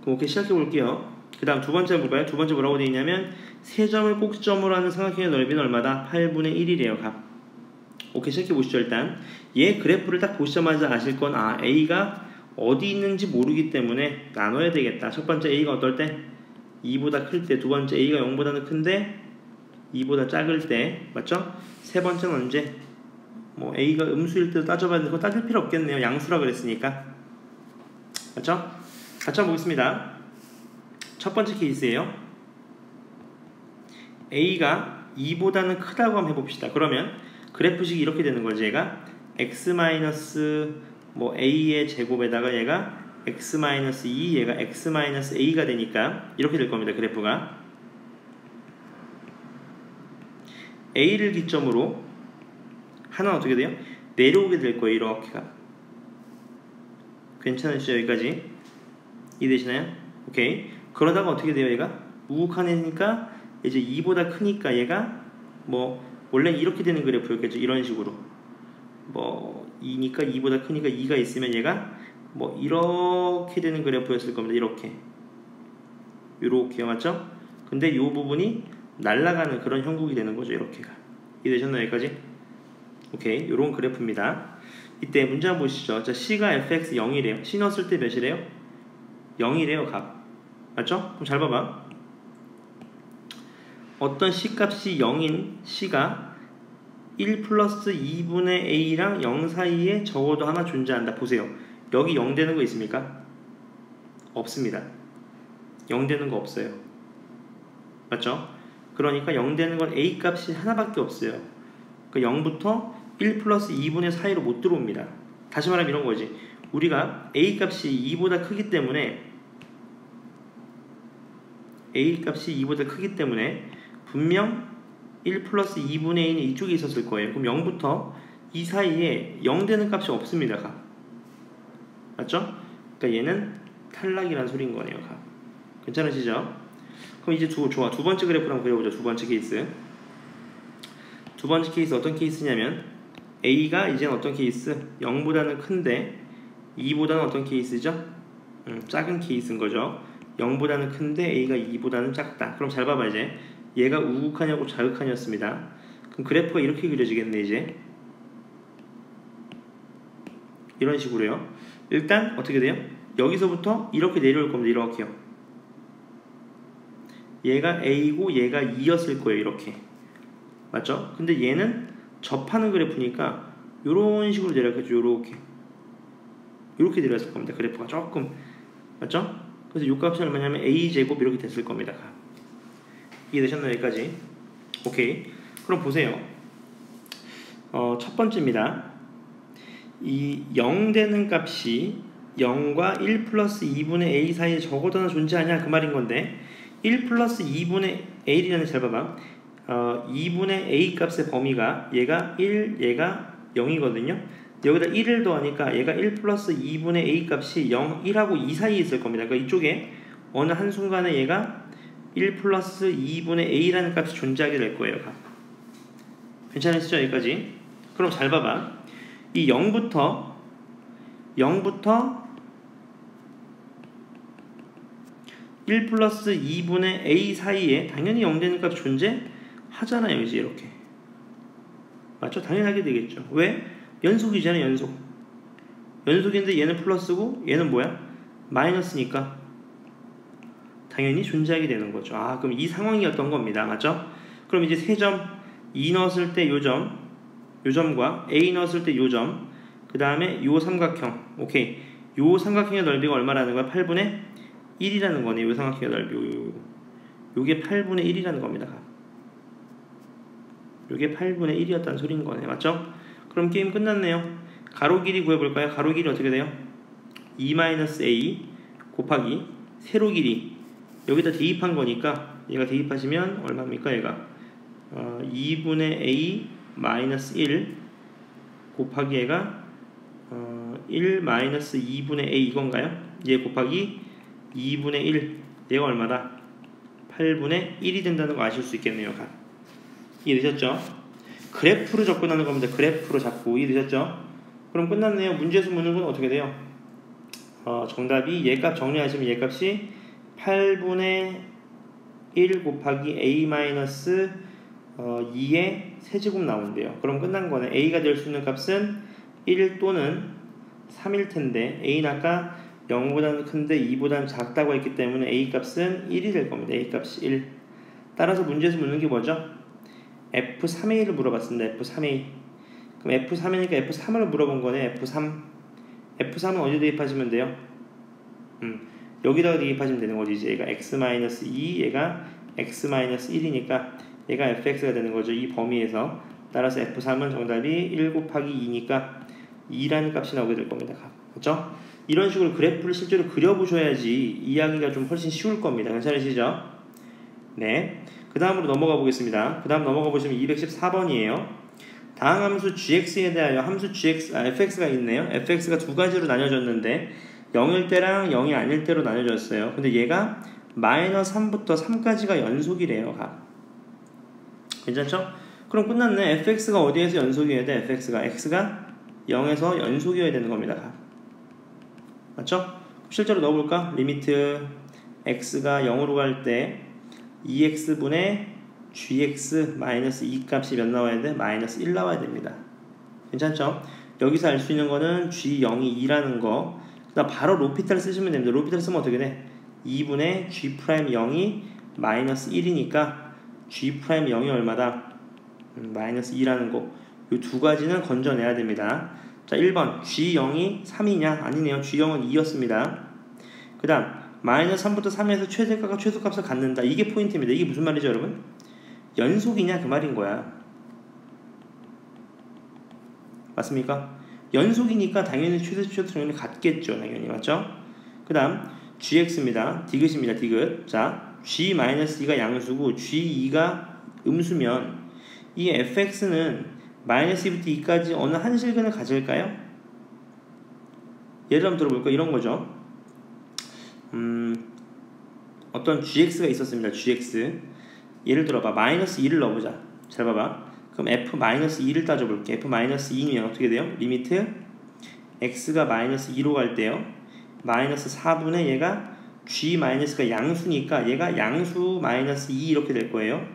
그럼 오케이 시작해 볼게요. 그 다음 두 번째 볼까요? 두 번째 뭐라고 되어 있냐면 세 점을 꼭지점으로 하는 삼각형의 넓이는 얼마다? 8분의 1이래요. 값. 오케이, 시작해 보시죠. 일단 얘 그래프를 딱 보시자마자 아실 건 A가 어디 있는지 모르기 때문에 나눠야 되겠다. 첫 번째 A가 어떨 때? 2보다 클 때. 두 번째 A가 0보다는 큰데 2보다 작을 때. 맞죠? 세 번째는 언제? 뭐 A가 음수일 때도 따져봤는데 그거 따질 필요 없겠네요. 양수라 그랬으니까. 맞죠? 같이 한번 보겠습니다. 첫 번째 케이스예요. A가 2보다는 크다고 한번 해봅시다. 그러면 그래프식이 이렇게 되는 거지. 얘가 x 뭐 a의 제곱에다가 얘가 x-2, 얘가 x-a가 되니까 이렇게 될 겁니다. 그래프가 a를 기점으로 하나는 어떻게 돼요? 내려오게 될 거예요. 이렇게가. 괜찮으시죠? 여기까지 이해되시나요? 오케이. 그러다가 어떻게 돼요? 얘가 우욱한 애니까 이제 2보다 크니까 얘가 뭐 원래 이렇게 되는 그래프였겠죠. 이런 식으로 뭐 2니까 2보다 크니까 2가 있으면 얘가 뭐 이렇게 되는 그래프였을 겁니다. 이렇게요. 맞죠? 근데 이 부분이 날아가는 그런 형국이 되는 거죠. 이렇게가. 이해되셨나요? 여기까지? 오케이. 요런 그래프입니다. 이때 문제 한번 보시죠. 자, C가 fx 0이래요. C 넣었을 때 몇이래요? 0이래요. 값. 맞죠? 그럼 잘 봐봐. 어떤 C 값이 0인 C가 1 플러스 2분의 A랑 0 사이에 적어도 하나 존재한다. 보세요. 여기 0 되는 거 있습니까? 없습니다. 0 되는 거 없어요. 맞죠? 그러니까 0 되는 건 A 값이 하나밖에 없어요. 그러니까 0부터 1 플러스 2분의 사이로 못 들어옵니다. 다시 말하면 이런 거지. 우리가 A 값이 2보다 크기 때문에 분명 1 플러스 2분의 1이 이쪽에 있었을 거예요. 그럼 0부터 이 사이에 0 되는 값이 없습니다. 값. 맞죠? 그러니까 얘는 탈락이라는 소리인 거네요. 값. 괜찮으시죠? 그럼 이제 두 번째 그래프를 한번 그려보죠. 두 번째 케이스. 두 번째 케이스 어떤 케이스냐면 A가 이제는 어떤 케이스? 0보다는 큰데 2보다는 어떤 케이스죠? 작은 케이스인 거죠. 0보다는 큰데 A가 2보다는 작다. 그럼 잘 봐봐. 이제 얘가 우극하냐고 자극하냐였습니다. 그럼 그래프가 이렇게 그려지겠네. 이제 이런 식으로요. 일단 어떻게 돼요? 여기서부터 이렇게 내려올 겁니다. 이렇게요. 얘가 A고 얘가 2였을 거예요. 이렇게. 맞죠? 근데 얘는 접하는 그래프니까 이런 식으로 내려가죠. 이렇게 내려왔을 겁니다. 그래프가 조금. 맞죠? 그래서 이 값은 얼마냐면 A제곱 이렇게 됐을 겁니다. 이해되셨나요? 여기까지? 오케이. 그럼 보세요. 첫 번째입니다. 이 0 되는 값이 0과 1 플러스 2분의 A 사이에 적어도 하나 존재하냐 그 말인 건데 1 플러스 2분의 A라는 잘 봐봐. 2분의 A 값의 범위가 얘가 1, 얘가 0이거든요. 여기다 1을 더하니까 얘가 1 플러스 2분의 A 값이 0, 1하고 2 사이에 있을 겁니다. 그러니까 이쪽에 어느 한순간에 얘가 1 플러스 2분의 A라는 값이 존재하게 될 거예요. 괜찮으시죠? 여기까지? 그럼 잘 봐봐. 이 0부터 1 플러스 2분의 A 사이에 당연히 0 되는 값이 존재하잖아요. 이제 이렇게. 맞죠? 당연히 하게 되겠죠. 왜? 연속이잖아요. 연속인데 얘는 플러스고 얘는 뭐야? 마이너스니까 당연히 존재하게 되는 거죠. 그럼 이 상황이었던 겁니다. 맞죠? 그럼 이제 세 점, 2 넣었을 때 요 점과 A 넣었을 때 요 점, 그 다음에 요 삼각형. 오케이. 요 삼각형의 넓이가 얼마라는 거야? 8분의 1이라는 거네. 요 삼각형의 넓이. 요게 8분의 1이라는 겁니다. 요게 8분의 1이었다는 소리인 거네. 맞죠? 그럼 게임 끝났네요. 가로 길이 구해볼까요? 가로 길이 어떻게 돼요? 2-a 곱하기 세로 길이 여기다 대입한 거니까 얘가 대입하시면 얼마입니까? 얘가 2분의 a 마이너스 1 곱하기 얘가 1 마이너스 2분의 a 이건가요? 얘 곱하기 2분의 1 얘가 얼마다? 8분의 1이 된다는 거 아실 수 있겠네요. 이해되셨죠? 그래프로 접근하는 겁니다. 그래프로 잡고. 이해되셨죠? 그럼 끝났네요. 문제에서 묻는 건 어떻게 돼요? 정답이 얘값 정리하시면 얘값이 8분의 1 곱하기 a 마이너스 2의 세제곱 나온대요. 그럼 끝난 거네. a가 될 수 있는 값은 1 또는 3일 텐데 a는 아까 0보다는 큰데 2보다는 작다고 했기 때문에 a 값은 1이 될 겁니다. a 값이 1. 따라서 문제에서 묻는 게 뭐죠? F3A를 물어봤습니다. F3A. 그럼 F3이니까 F3을 물어본 거네. F3. F3은 어디 대입하시면 돼요? 여기다가 대입하시면 되는 거지. 이제 얘가 x-2, 얘가 x-1이니까 얘가 fx가 되는 거죠. 이 범위에서. 따라서 F3은 정답이 1 곱하기 2니까 2라는 값이 나오게 될 겁니다. 그렇죠? 이런 식으로 그래프를 실제로 그려보셔야지 이야기가 좀 훨씬 쉬울 겁니다. 괜찮으시죠? 네. 그 다음으로 넘어가 보겠습니다. 그 다음 넘어가 보시면 214번이에요. 다음 함수 gx에 대하여 함수 fx가 있네요. fx가 두 가지로 나뉘어졌는데 0일 때랑 0이 아닐 때로 나뉘어졌어요. 근데 얘가 -3부터 3까지가 연속이래요. 괜찮죠? 그럼 끝났네. fx가 어디에서 연속이어야 돼? fx가 x가 0에서 연속이어야 되는 겁니다. 맞죠? 실제로 넣어볼까? 리미트 x가 0으로 갈 때 2x분의 gx 마이너스 2 값이 몇 나와야 돼? 마이너스 1 나와야 됩니다. 괜찮죠? 여기서 알 수 있는 거는 g0이 2라는 거. 그다음 바로 로피탈 쓰시면 됩니다. 로피탈 쓰면 어떻게 돼? 2분의 g'0이 마이너스 1이니까 g'0이 얼마다? 마이너스 2라는 거. 이 두 가지는 건져내야 됩니다. 자, 1번 g0이 3이냐? 아니네요. g0은 2였습니다. 그 다음 마이너스 3부터 3에서 최대값과 최소값을 갖는다. 이게 포인트입니다. 이게 무슨 말이죠, 여러분? 연속이냐 그 말인 거야. 맞습니까? 연속이니까 당연히 최소 당연히 같겠죠. 당연히. 맞죠? 그 다음 gx입니다. 디귿입니다. 디귿. 자, g-2가 양수고 g2가 음수면 이 fx는 -2부터 2까지 어느 한 실근을 가질까요? 예를 한번 들어볼까? 이런 거죠. 어떤 gx가 있었습니다. gx. 예를 들어봐. -2를 넣어보자. 잘 봐봐. 그럼 f-2를 따져볼게. f-2면 어떻게 돼요? 리미트 x가 -2로 갈 때요. -4분의 얘가 g-가 양수니까 얘가 양수 -2 이렇게 될 거예요.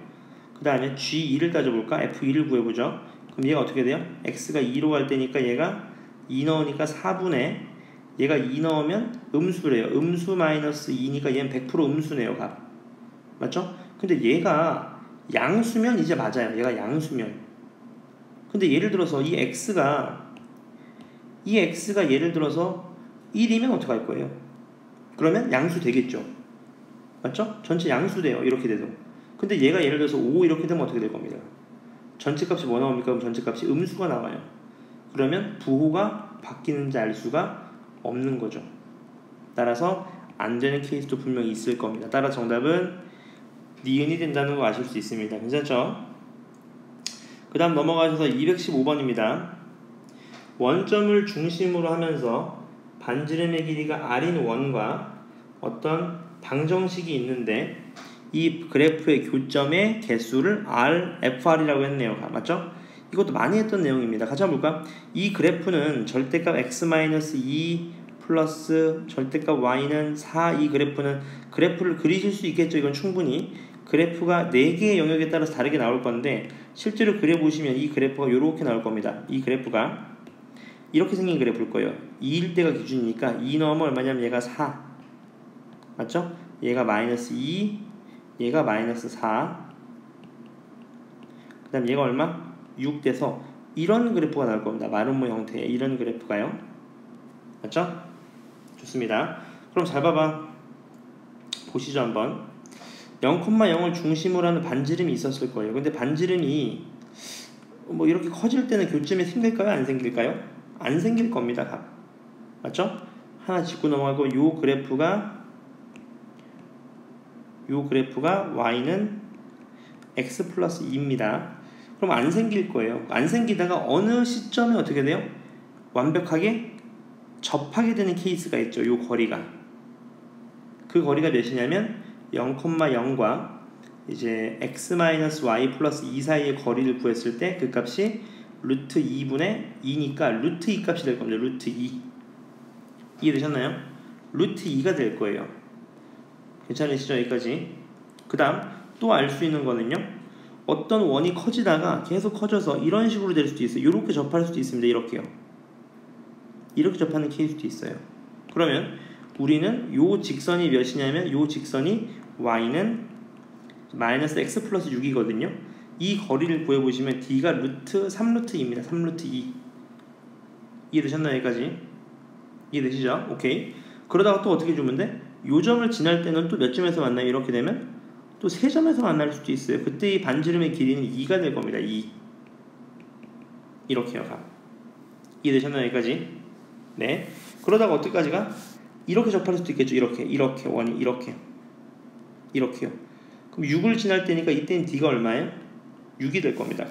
그 다음에 g2를 따져볼까? f2를 구해보죠. 그럼 얘가 어떻게 돼요? x가 2로 갈 때니까 얘가 2 넣으니까 4분의 얘가 2 넣으면 음수래요. 음수 -2니까 얘는 100% 음수네요. 값. 맞죠? 근데 얘가 양수면 이제 맞아요. 얘가 양수면. 근데 예를 들어서 이 x가 예를 들어서 1이면 어떻게 할 거예요? 그러면 양수 되겠죠. 맞죠? 전체 양수돼요. 이렇게 돼도. 근데 얘가 예를 들어서 5 이렇게 되면 어떻게 될 겁니다. 전체 값이 뭐 나옵니까? 그럼 전체 값이 음수가 나와요. 그러면 부호가 바뀌는지 알 수가 없는 거죠. 따라서 안 되는 케이스도 분명히 있을 겁니다. 따라 정답은 니은이 된다는 거 아실 수 있습니다. 괜찮죠? 그 다음 넘어가셔서 215번입니다. 원점을 중심으로 하면서 반지름의 길이가 r인 원과 어떤 방정식이 있는데 이 그래프의 교점의 개수를 FR이라고 했네요. 맞죠? 이것도 많이 했던 내용입니다. 같이 한번 볼까? 이 그래프는 절대값 x-2 플러스 절대값 y는 4. 이 그래프를 그리실 수 있겠죠. 이건 충분히 그래프가 4개의 영역에 따라서 다르게 나올 건데 실제로 그려보시면 이 그래프가 이렇게 나올 겁니다. 이 그래프가 이렇게 생긴 그래프일 거예요. 2일 때가 기준이니까 2 넣으면 얼마냐면 얘가 4. 맞죠? 얘가 -2, 얘가 -4. 그 다음 얘가 얼마? 6 돼서 이런 그래프가 나올 겁니다. 마름모 형태의 이런 그래프가요. 맞죠? 좋습니다. 그럼 잘 봐봐. 보시죠 한번. 0,0을 중심으로 하는 반지름이 있었을 거예요. 근데 반지름이 뭐 이렇게 커질 때는 교점이 생길까요? 안 생길까요? 안 생길 겁니다. 맞죠? 하나 짚고 넘어가고 요 그래프가 y는 x 플러스 2입니다. 그럼 안 생길 거예요. 안 생기다가 어느 시점에 어떻게 돼요? 완벽하게 접하게 되는 케이스가 있죠. 요 거리가. 그 거리가 몇이냐면 0,0과 이제 x-y 플러스 2 사이의 거리를 구했을 때 그 값이 루트 2분의 2니까 루트 2 값이 될 겁니다. 루트 2. 이해되셨나요? 루트 2가 될 거예요. 괜찮으시죠? 여기까지. 그 다음 또 알 수 있는 거는요. 어떤 원이 커지다가 계속 커져서 이런 식으로 될 수도 있어요. 이렇게 접할 수도 있습니다. 이렇게요. 이렇게 접하는 케이스도 있어요. 그러면 우리는 요 직선이 몇이냐면 요 직선이 y는 마이너스 x 플러스 6이거든요. 이 거리를 구해보시면 d가 루트 3루트 2입니다. 3루트 2. 이해되셨나요? 여기까지? 이해되시죠? 오케이. 그러다가 또 어떻게 주면 돼? 요 점을 지날 때는 또 몇 점에서 만나요? 이렇게 되면 또 3점에서 만날 수도 있어요. 그때 이 반지름의 길이는 2가 될 겁니다. 2. 이렇게요. 이해되셨나요? 여기까지? 네. 그러다가 어디까지 가? 이렇게 접할 수도 있겠죠. 이렇게 원이 이렇게요. 그럼 6을 지날 때니까 이때는 d가 얼마예요? 6이 될 겁니다.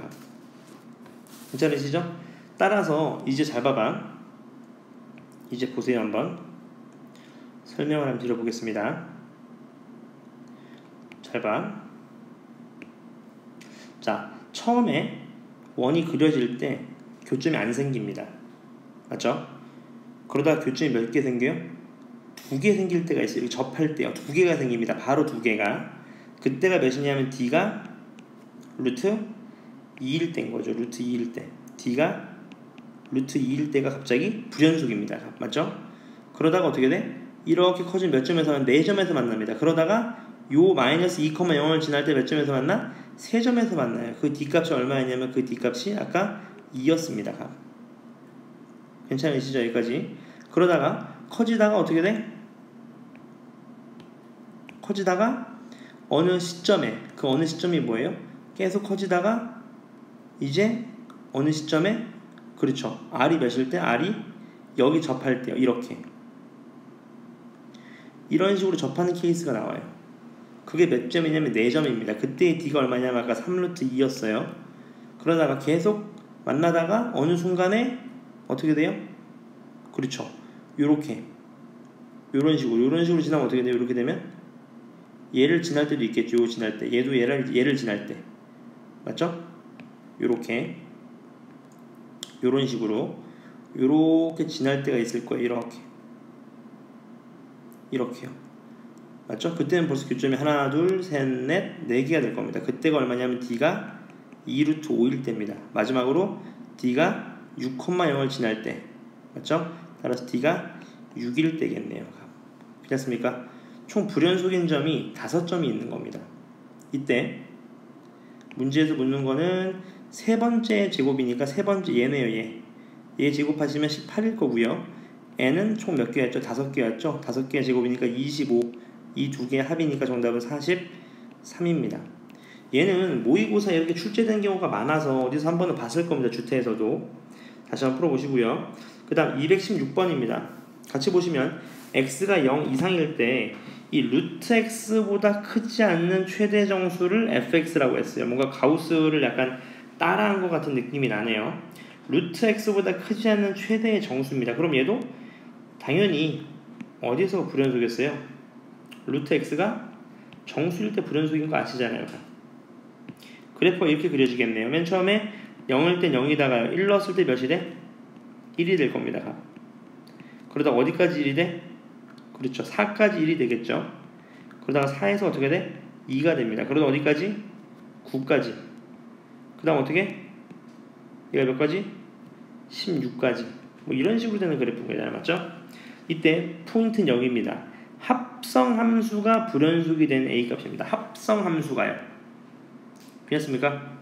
괜찮으시죠? 따라서 이제 잘 봐봐. 이제 보세요. 한번 설명을 한번 드려보겠습니다. 잘 봐. 자, 처음에 원이 그려질 때 교점이 안 생깁니다. 맞죠? 그러다 교점이 몇 개 생겨요? 2개 생길 때가 있어요. 이렇게 접할 때요. 2개가 생깁니다. 바로 2개가. 그때가 몇이냐면 d가 루트 2일 때인 거죠. 루트 2일 때. d가 루트 2일 때가 갑자기 불연속입니다. 맞죠? 그러다가 어떻게 돼? 이렇게 커진 몇 점에서 4점에서 만납니다. 그러다가 요 마이너스 2,0을 지날 때 몇 점에서 만나? 3점에서 만나요. 그 d값이 얼마였냐면 그 d값이 아까 2였습니다. 괜찮으시죠? 여기까지. 그러다가 커지다가 어떻게 돼? 커지다가 어느 시점에, 그 어느 시점이 뭐예요? 계속 커지다가 이제 어느 시점에, 그렇죠, r이 몇일 때? r이 여기 접할 때요. 이렇게 이런 식으로 접하는 케이스가 나와요. 그게 몇 점이냐면 4점입니다. 그때의 d가 얼마냐면 아까 3루트 2였어요. 그러다가 계속 만나다가 어느 순간에 어떻게 돼요? 그렇죠, 요렇게 요런 식으로 지나면 어떻게 돼요? 이렇게 되면 얘를 지날 때도 있겠죠. 요 지날 때, 얘도 얘를 지날 때, 맞죠? 요렇게 요런 식으로 요렇게 지날 때가 있을 거예요. 이렇게요. 맞죠? 그때는 벌써 교점이 하나, 둘, 셋, 넷, 4개가 될 겁니다. 그때가 얼마냐면 d가 2루트 5일 때입니다. 마지막으로 d가 6,0을 지날 때, 맞죠? 따라서 d가 6일 때겠네요. 괜찮습니까? 총 불연속인 점이 5점이 있는 겁니다. 이때 문제에서 묻는 거는 세 번째 제곱이니까 세 번째 얘네요. 얘 제곱하시면 18일 거고요. n은 총 몇 개였죠? 5개였죠? 5개의 제곱이니까 25. 이 두 개의 합이니까 정답은 43입니다. 얘는 모의고사 이렇게 출제된 경우가 많아서 어디서 한 번은 봤을 겁니다. 주태에서도. 다시 한번 풀어보시고요. 그 다음 216번입니다. 같이 보시면 x가 0 이상일 때 이 루트 x보다 크지 않는 최대 정수를 fx라고 했어요. 뭔가 가우스를 약간 따라한 것 같은 느낌이 나네요. 루트 x보다 크지 않는 최대의 정수입니다. 그럼 얘도 당연히 어디서 불연속이었어요? 루트 x가 정수일 때 불연속인 거 아시잖아요. 그래프가 이렇게 그려지겠네요. 맨 처음에 0일 때 0이다가요. 1 넣었을 때 몇이 돼? 1이 될 겁니다. 그러다 어디까지 1이 돼? 그렇죠, 4까지 1이 되겠죠. 그러다가 4에서 어떻게 돼? 2가 됩니다. 그러다 어디까지? 9까지. 그 다음 어떻게? 얘가 몇 가지? 16까지. 뭐 이런 식으로 되는 그래프가 맞죠? 이때 포인트는 여기입니다. 합성함수가 불연속이 된 A값입니다. 합성함수가요. 괜찮습니까?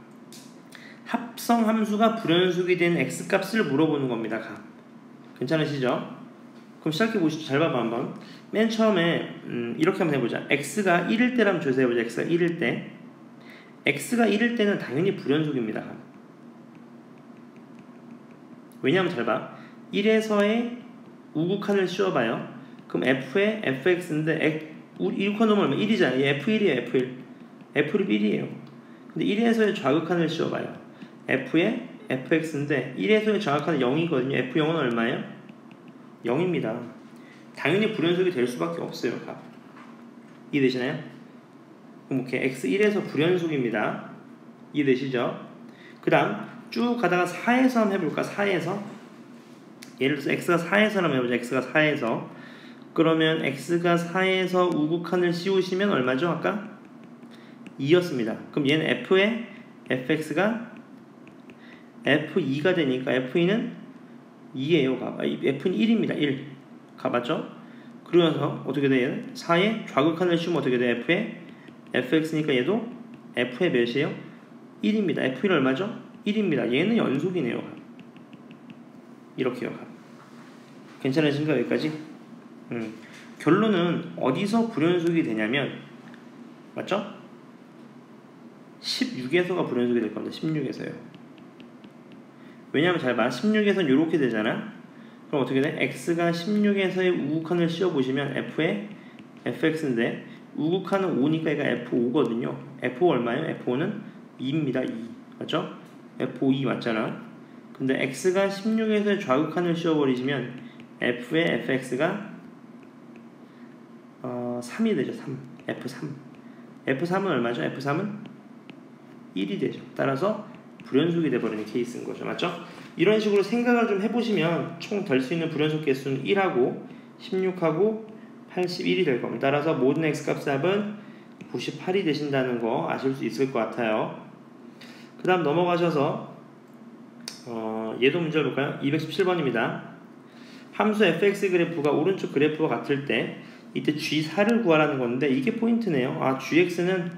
합성함수가 불연속이 된 X값을 물어보는 겁니다. 괜찮으시죠? 그럼 시작해보시죠. 잘 봐봐 한번. 맨 처음에 이렇게 한번 해보자. X가 1일 때라면 조사해보자. X가 1일 때. X가 1일 때는 당연히 불연속입니다. 왜냐하면 잘 봐. 1에서의 우극한을 씌워봐요. 그럼 F의 fx인데 1칸 넘으면 1이잖아요. 얘 F1이에요. F1. F1이 1이에요. 근데 1에서의 좌극한을 씌워봐요. F의 fx인데 1에서의 좌극한은 0이거든요. F0은 얼마예요? 0입니다. 당연히 불연속이 될 수밖에 없어요. 이해되시나요? 그럼 이렇게 x1에서 불연속입니다. 이해되시죠? 그 다음 쭉 가다가 4에서 한번 해볼까? 4에서 예를 들어서 x가 4에서 한번 해보자. x가 4에서 그러면 x가 4에서 우극한을 씌우시면 얼마죠? 아까 2였습니다. 그럼 얘는 f의 fx가 f2가 되니까 f2는 2예요. f는 1입니다. 1. 가봤죠? 그러면서 어떻게 돼요? 4에 좌극한을 씌우면 어떻게 돼요? f에 fx니까 얘도 f의 몇이에요? 1입니다. f1 얼마죠? 1입니다. 얘는 연속이네요. 이렇게요. 괜찮으신가요? 여기까지? 결론은 어디서 불연속이 되냐면 맞죠? 16에서가 불연속이 될 겁니다. 16에서요. 왜냐하면 잘 봐. 16에서는 이렇게 되잖아. 그럼 어떻게 돼? x가 16에서의 우극한을 씌워보시면 f의 fx인데 우극한은 5니까 얘가 f5거든요. f5 얼마예요? f5는 2입니다. 2. 맞죠? f5 2 맞잖아. 근데 x가 16에서의 좌극한을 씌워버리시면 f의 fx가 3이 되죠. 3. f3. f3은 얼마죠? f3은 1이 되죠. 따라서 불연속이 돼버리는 케이스인 거죠. 맞죠? 이런 식으로 생각을 좀 해보시면 총 될 수 있는 불연속 개수는 1하고 16하고 81이 될 겁니다. 따라서 모든 x값의 합은 98이 되신다는 거 아실 수 있을 것 같아요. 그 다음 넘어가셔서 얘도 문제를 볼까요? 217번입니다. 함수 fx 그래프가 오른쪽 그래프와 같을 때 이때 g4를 구하라는 건데 이게 포인트네요. gx는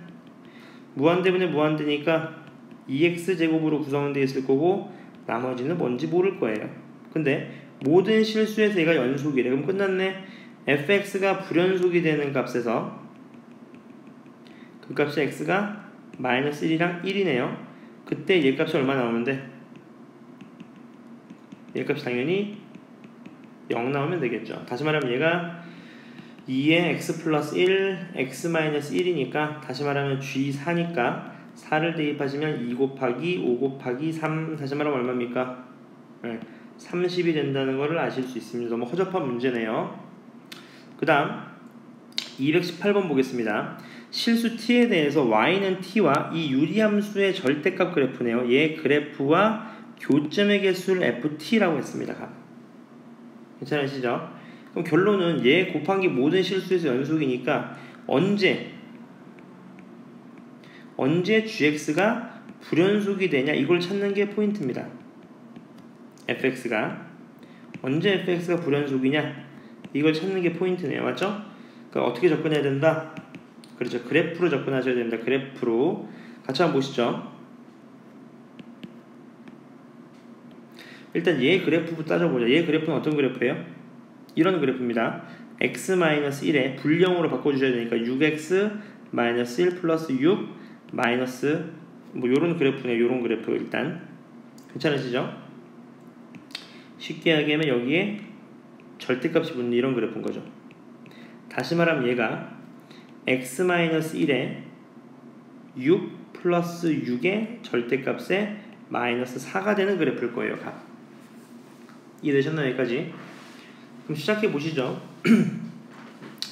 무한대분의 무한대니까 2x제곱으로 구성되어 있을 거고 나머지는 뭔지 모를 거예요. 근데 모든 실수에서 얘가 연속이래. 그럼 끝났네. fx가 불연속이 되는 값에서 그 값이 x가 마이너스 1이랑 1이네요. 그때 얘 값이 얼마 나오는데 얘 값이 당연히 0 나오면 되겠죠. 다시 말하면 얘가 2에 x 플러스 1, x 마이너스 1이니까 다시 말하면 g4니까 4를 대입하시면 2 곱하기 5 곱하기 3 다시 말하면 얼마입니까? 30이 된다는 것을 아실 수 있습니다. 너무 허접한 문제네요. 그 다음 218번 보겠습니다. 실수 t에 대해서 y는 t와 이 유리함수의 절대값 그래프네요. 얘 그래프와 교점의 개수를 ft라고 했습니다. 괜찮으시죠? 그럼 결론은 얘 곱한 게 모든 실수에서 연속이니까 언제 gx가 불연속이 되냐 이걸 찾는 게 포인트입니다. fx가 언제 fx가 불연속이냐 이걸 찾는 게 포인트네요. 맞죠? 그러니까 어떻게 접근해야 된다? 그렇죠. 그래프로 접근하셔야 됩니다. 그래프로 같이 한번 보시죠. 일단 얘 그래프부터 따져보자. 얘 그래프는 어떤 그래프예요? 이런 그래프입니다. x-1에 불량으로 바꿔주셔야 되니까 6x-1 플러스 6 마이너스 뭐 요런 그래프네요. 요런 그래프 일단 괜찮으시죠? 쉽게 얘기하면 여기에 절대값이 붙는 이런 그래프인 거죠. 다시 말하면 얘가 x-1에 6 플러스 6의 절대값에 마이너스 4가 되는 그래프일 거예요. 이해되셨나요? 여기까지? 그럼 시작해 보시죠.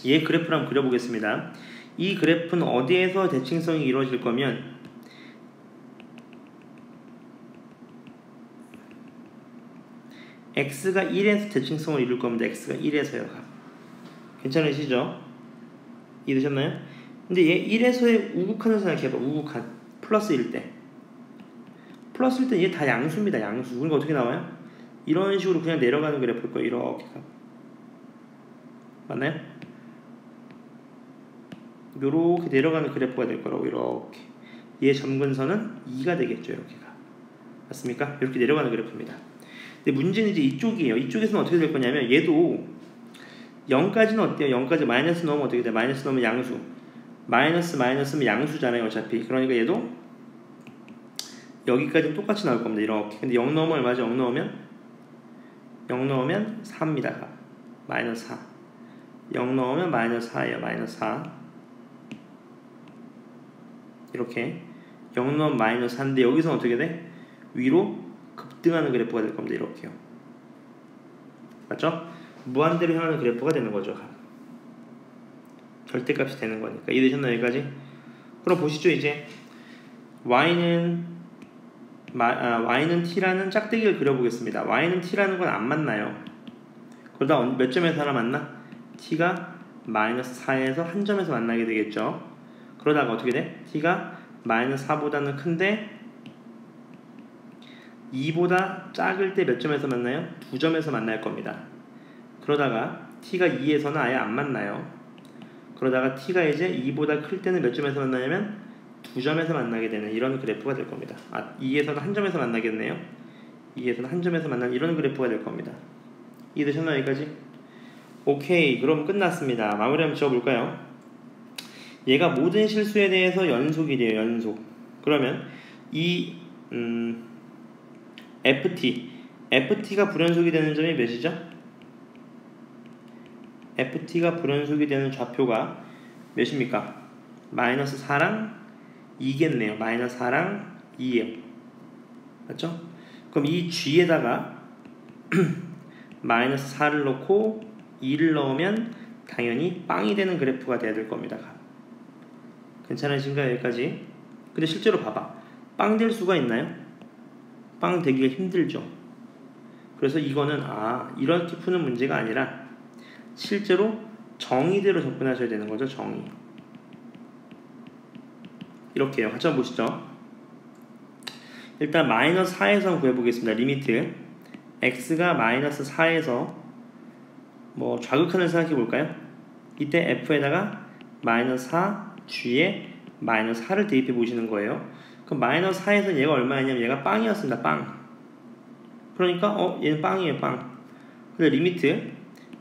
얘 그래프를 한번 그려보겠습니다. 이 그래프는 어디에서 대칭성이 이루어질 거면 x가 1에서 대칭성을 이룰 겁니다. x가 1에서요. 괜찮으시죠? 이해되셨나요? 근데 얘 1에서의 우극한을 생각해봐. 우극한 플러스 1 때 플러스 1 때 얘 다 양수입니다. 양수. 그러니까 어떻게 나와요? 이런 식으로 그냥 내려가는 그래프일 거예요. 이렇게 맞나요? 요렇게 내려가는 그래프가 될 거라고. 이렇게 얘 점근선은 2가 되겠죠. 이렇게가 맞습니까? 이렇게 내려가는 그래프입니다. 근데 문제는 이제 이쪽이에요. 이쪽에서는 어떻게 될 거냐면 얘도 0까지는 어때요? 0까지 마이너스 넣으면 어떻게 돼? 마이너스 넣으면 양수. 마이너스면 양수잖아요. 어차피. 그러니까 얘도 여기까지는 똑같이 나올 겁니다. 이렇게. 근데 0 넣으면 얼마죠? 0 넣으면 4입니다. 마이너스 4. 0 넣으면 마이너스 4예요. 마이너스 4. 이렇게 0 넣으면 마이너스 4인데 여기서는 어떻게 돼? 위로 급등하는 그래프가 될 겁니다. 이렇게요. 맞죠? 무한대로 향하는 그래프가 되는 거죠. 절대값이 되는 거니까. 이해되셨나요? 여기까지? 그럼 보시죠. 이제 y는 t라는 짝대기를 그려보겠습니다. y는 t라는 건 안 만나요. 그러다 몇 점에서 하나 만나? t가 마이너스 4에서 한 점에서 만나게 되겠죠. 그러다가 어떻게 돼? t가 마이너스 4보다는 큰데 2보다 작을 때 몇 점에서 만나요? 2점에서 만날 겁니다. 그러다가 t가 2에서는 아예 안 만나요. 그러다가 t가 이제 2보다 클 때는 몇 점에서 만나냐면 2점에서 만나게 되는 이런 그래프가 될 겁니다. 2에서는 한 점에서 만나겠네요. 2에서는 한 점에서 만나는 이런 그래프가 될 겁니다. 이해되셨나요? 여기까지? 오케이, 그럼 끝났습니다. 마무리 한번 지어볼까요? 얘가 모든 실수에 대해서 연속이 돼요. 연속. 그러면 이 FT가 불연속이 되는 점이 몇이죠? FT가 불연속이 되는 좌표가 몇입니까? 마이너스 4랑 2겠네요. 마이너스 4랑 2예요. 맞죠? 그럼 이 G에다가 마이너스 4를 넣고 2를 넣으면 당연히 빵이 되는 그래프가 돼야 될 겁니다. 괜찮으신가요? 여기까지? 근데 실제로 봐봐. 빵 될 수가 있나요? 빵 되기가 힘들죠. 그래서 이거는 이렇게 푸는 문제가 아니라 실제로 정의대로 접근하셔야 되는 거죠. 정의. 이렇게요. 같이 한번 보시죠. 일단 마이너스 4에서 구해보겠습니다. 리미트 x가 마이너스 4에서 뭐 좌극한을 생각해 볼까요? 이때 f에다가 마이너스 4 g에 마이너스 4를 대입해 보시는 거예요. 그럼 마이너스 4에서는 얘가 얼마였냐면 얘가 빵이었습니다. 빵. 그러니까 얘는 빵이에요. 빵. 근데 리미트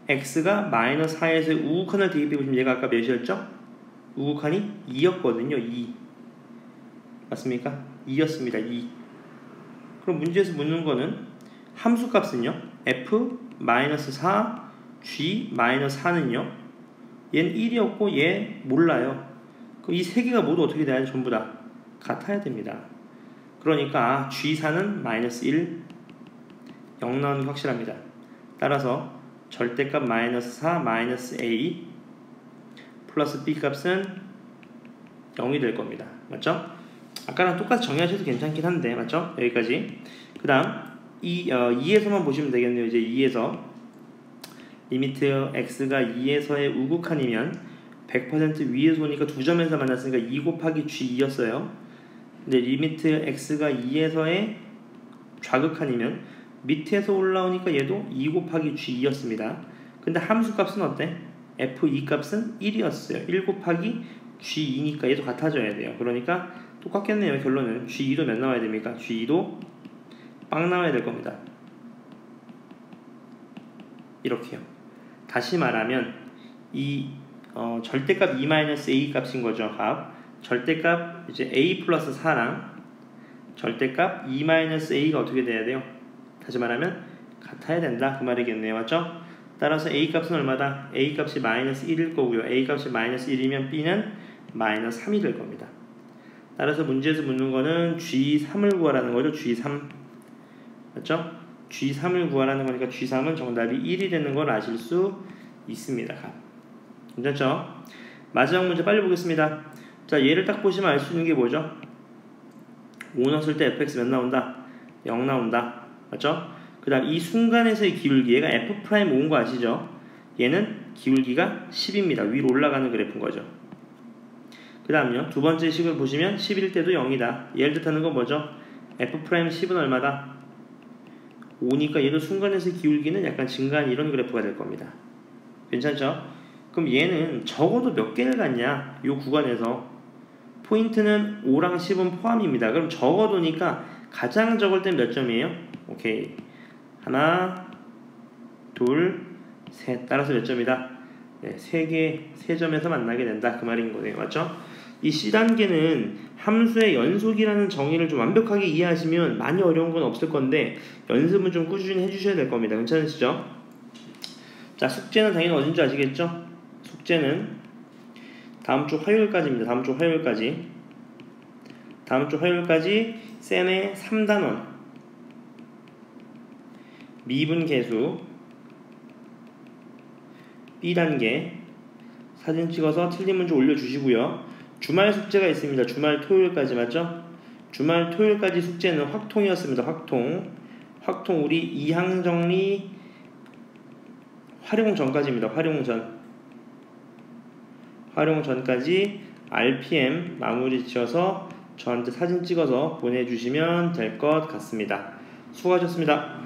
x가 마이너스 4에서 우극한을 대입해 보시면 얘가 아까 몇이었죠? 우극한이 2였거든요. 2. 맞습니까? 2였습니다. 2. 그럼 문제에서 묻는 거는 함수값은요. f-4 g-4는요. 얘는 1이었고 얘 몰라요. 그럼 이 세 개가 모두 어떻게 돼야 전부 다 같아야 됩니다. 그러니까 g4는 마이너스 1 0 나오는 게 확실합니다. 따라서 절대값 마이너스 4 마이너스 a 플러스 b 값은 0이 될 겁니다. 맞죠? 아까랑 똑같이 정의하셔도 괜찮긴 한데 맞죠? 여기까지. 그 다음 2에서만 보시면 되겠네요. 이제 2에서 리미트 x가 2에서의 우극한이면 100% 위에서 오니까 2점에서 만났으니까 2 곱하기 g2였어요. 근데 리미트 x가 2에서의 좌극한이면 밑에서 올라오니까 얘도 2 곱하기 g2였습니다. 근데 함수값은 어때? f2 값은 1이었어요. 1 곱하기 g2니까 얘도 같아져야 돼요. 그러니까 똑같겠네요. 결론은 g2도 몇 나와야 됩니까? g2도 빵 나와야 될 겁니다. 이렇게요. 다시 말하면 이 절대값 e-a 값인 거죠. 값. 절대값 이제 a 플러스 4랑 절대값 e-a가 어떻게 돼야 돼요? 다시 말하면 같아야 된다. 그 말이겠네요. 맞죠? 따라서 a 값은 얼마다? a 값이 마이너스 1일 거고요. a 값이 마이너스 1이면 b는 마이너스 3이 될 겁니다. 따라서 문제에서 묻는 거는 G3을 구하라는 거죠. G3. 맞죠? G3을 구하라는 거니까 G3은 정답이 1이 되는 걸 아실 수 있습니다. 괜찮죠? 마지막 문제 빨리 보겠습니다. 자, 얘를 딱 보시면 알 수 있는 게 뭐죠? 5 넣었을 때 fx 몇 나온다? 0 나온다. 맞죠? 그 다음 이 순간에서의 기울기, 얘가 f'5인 거 아시죠? 얘는 기울기가 10입니다. 위로 올라가는 그래프인 거죠. 그 다음요. 두 번째 식을 보시면 10일 때도 0이다. 얘를 뜻하는 건 뭐죠? f'10은 얼마다? 5니까 얘도 순간에서의 기울기는 약간 증가한 이런 그래프가 될 겁니다. 괜찮죠? 그럼 얘는 적어도 몇 개를 갖냐? 이 구간에서 포인트는 5랑 10은 포함입니다. 그럼 적어도니까 가장 적을 땐 몇 점이에요? 오케이. 하나, 둘, 셋. 따라서 몇 점이다? 네, 3점에서 만나게 된다. 그 말인 거네요. 맞죠? 이 C단계는 함수의 연속이라는 정의를 좀 완벽하게 이해하시면 많이 어려운 건 없을 건데 연습은 좀 꾸준히 해주셔야 될 겁니다. 괜찮으시죠? 자, 숙제는 당연히 어딘 줄 아시겠죠? 숙제는 다음 주 화요일까지입니다. 다음 주 화요일까지 쌤의 3단원 미분 계수 B단계 사진 찍어서 틀린 문제 올려주시고요. 주말 숙제가 있습니다. 주말 토요일까지 맞죠? 주말 토요일까지 숙제는 확통이었습니다. 확통 우리 이항정리 활용전까지입니다. 활용전까지 RPM 마무리 지어서 저한테 사진 찍어서 보내주시면 될 것 같습니다. 수고하셨습니다.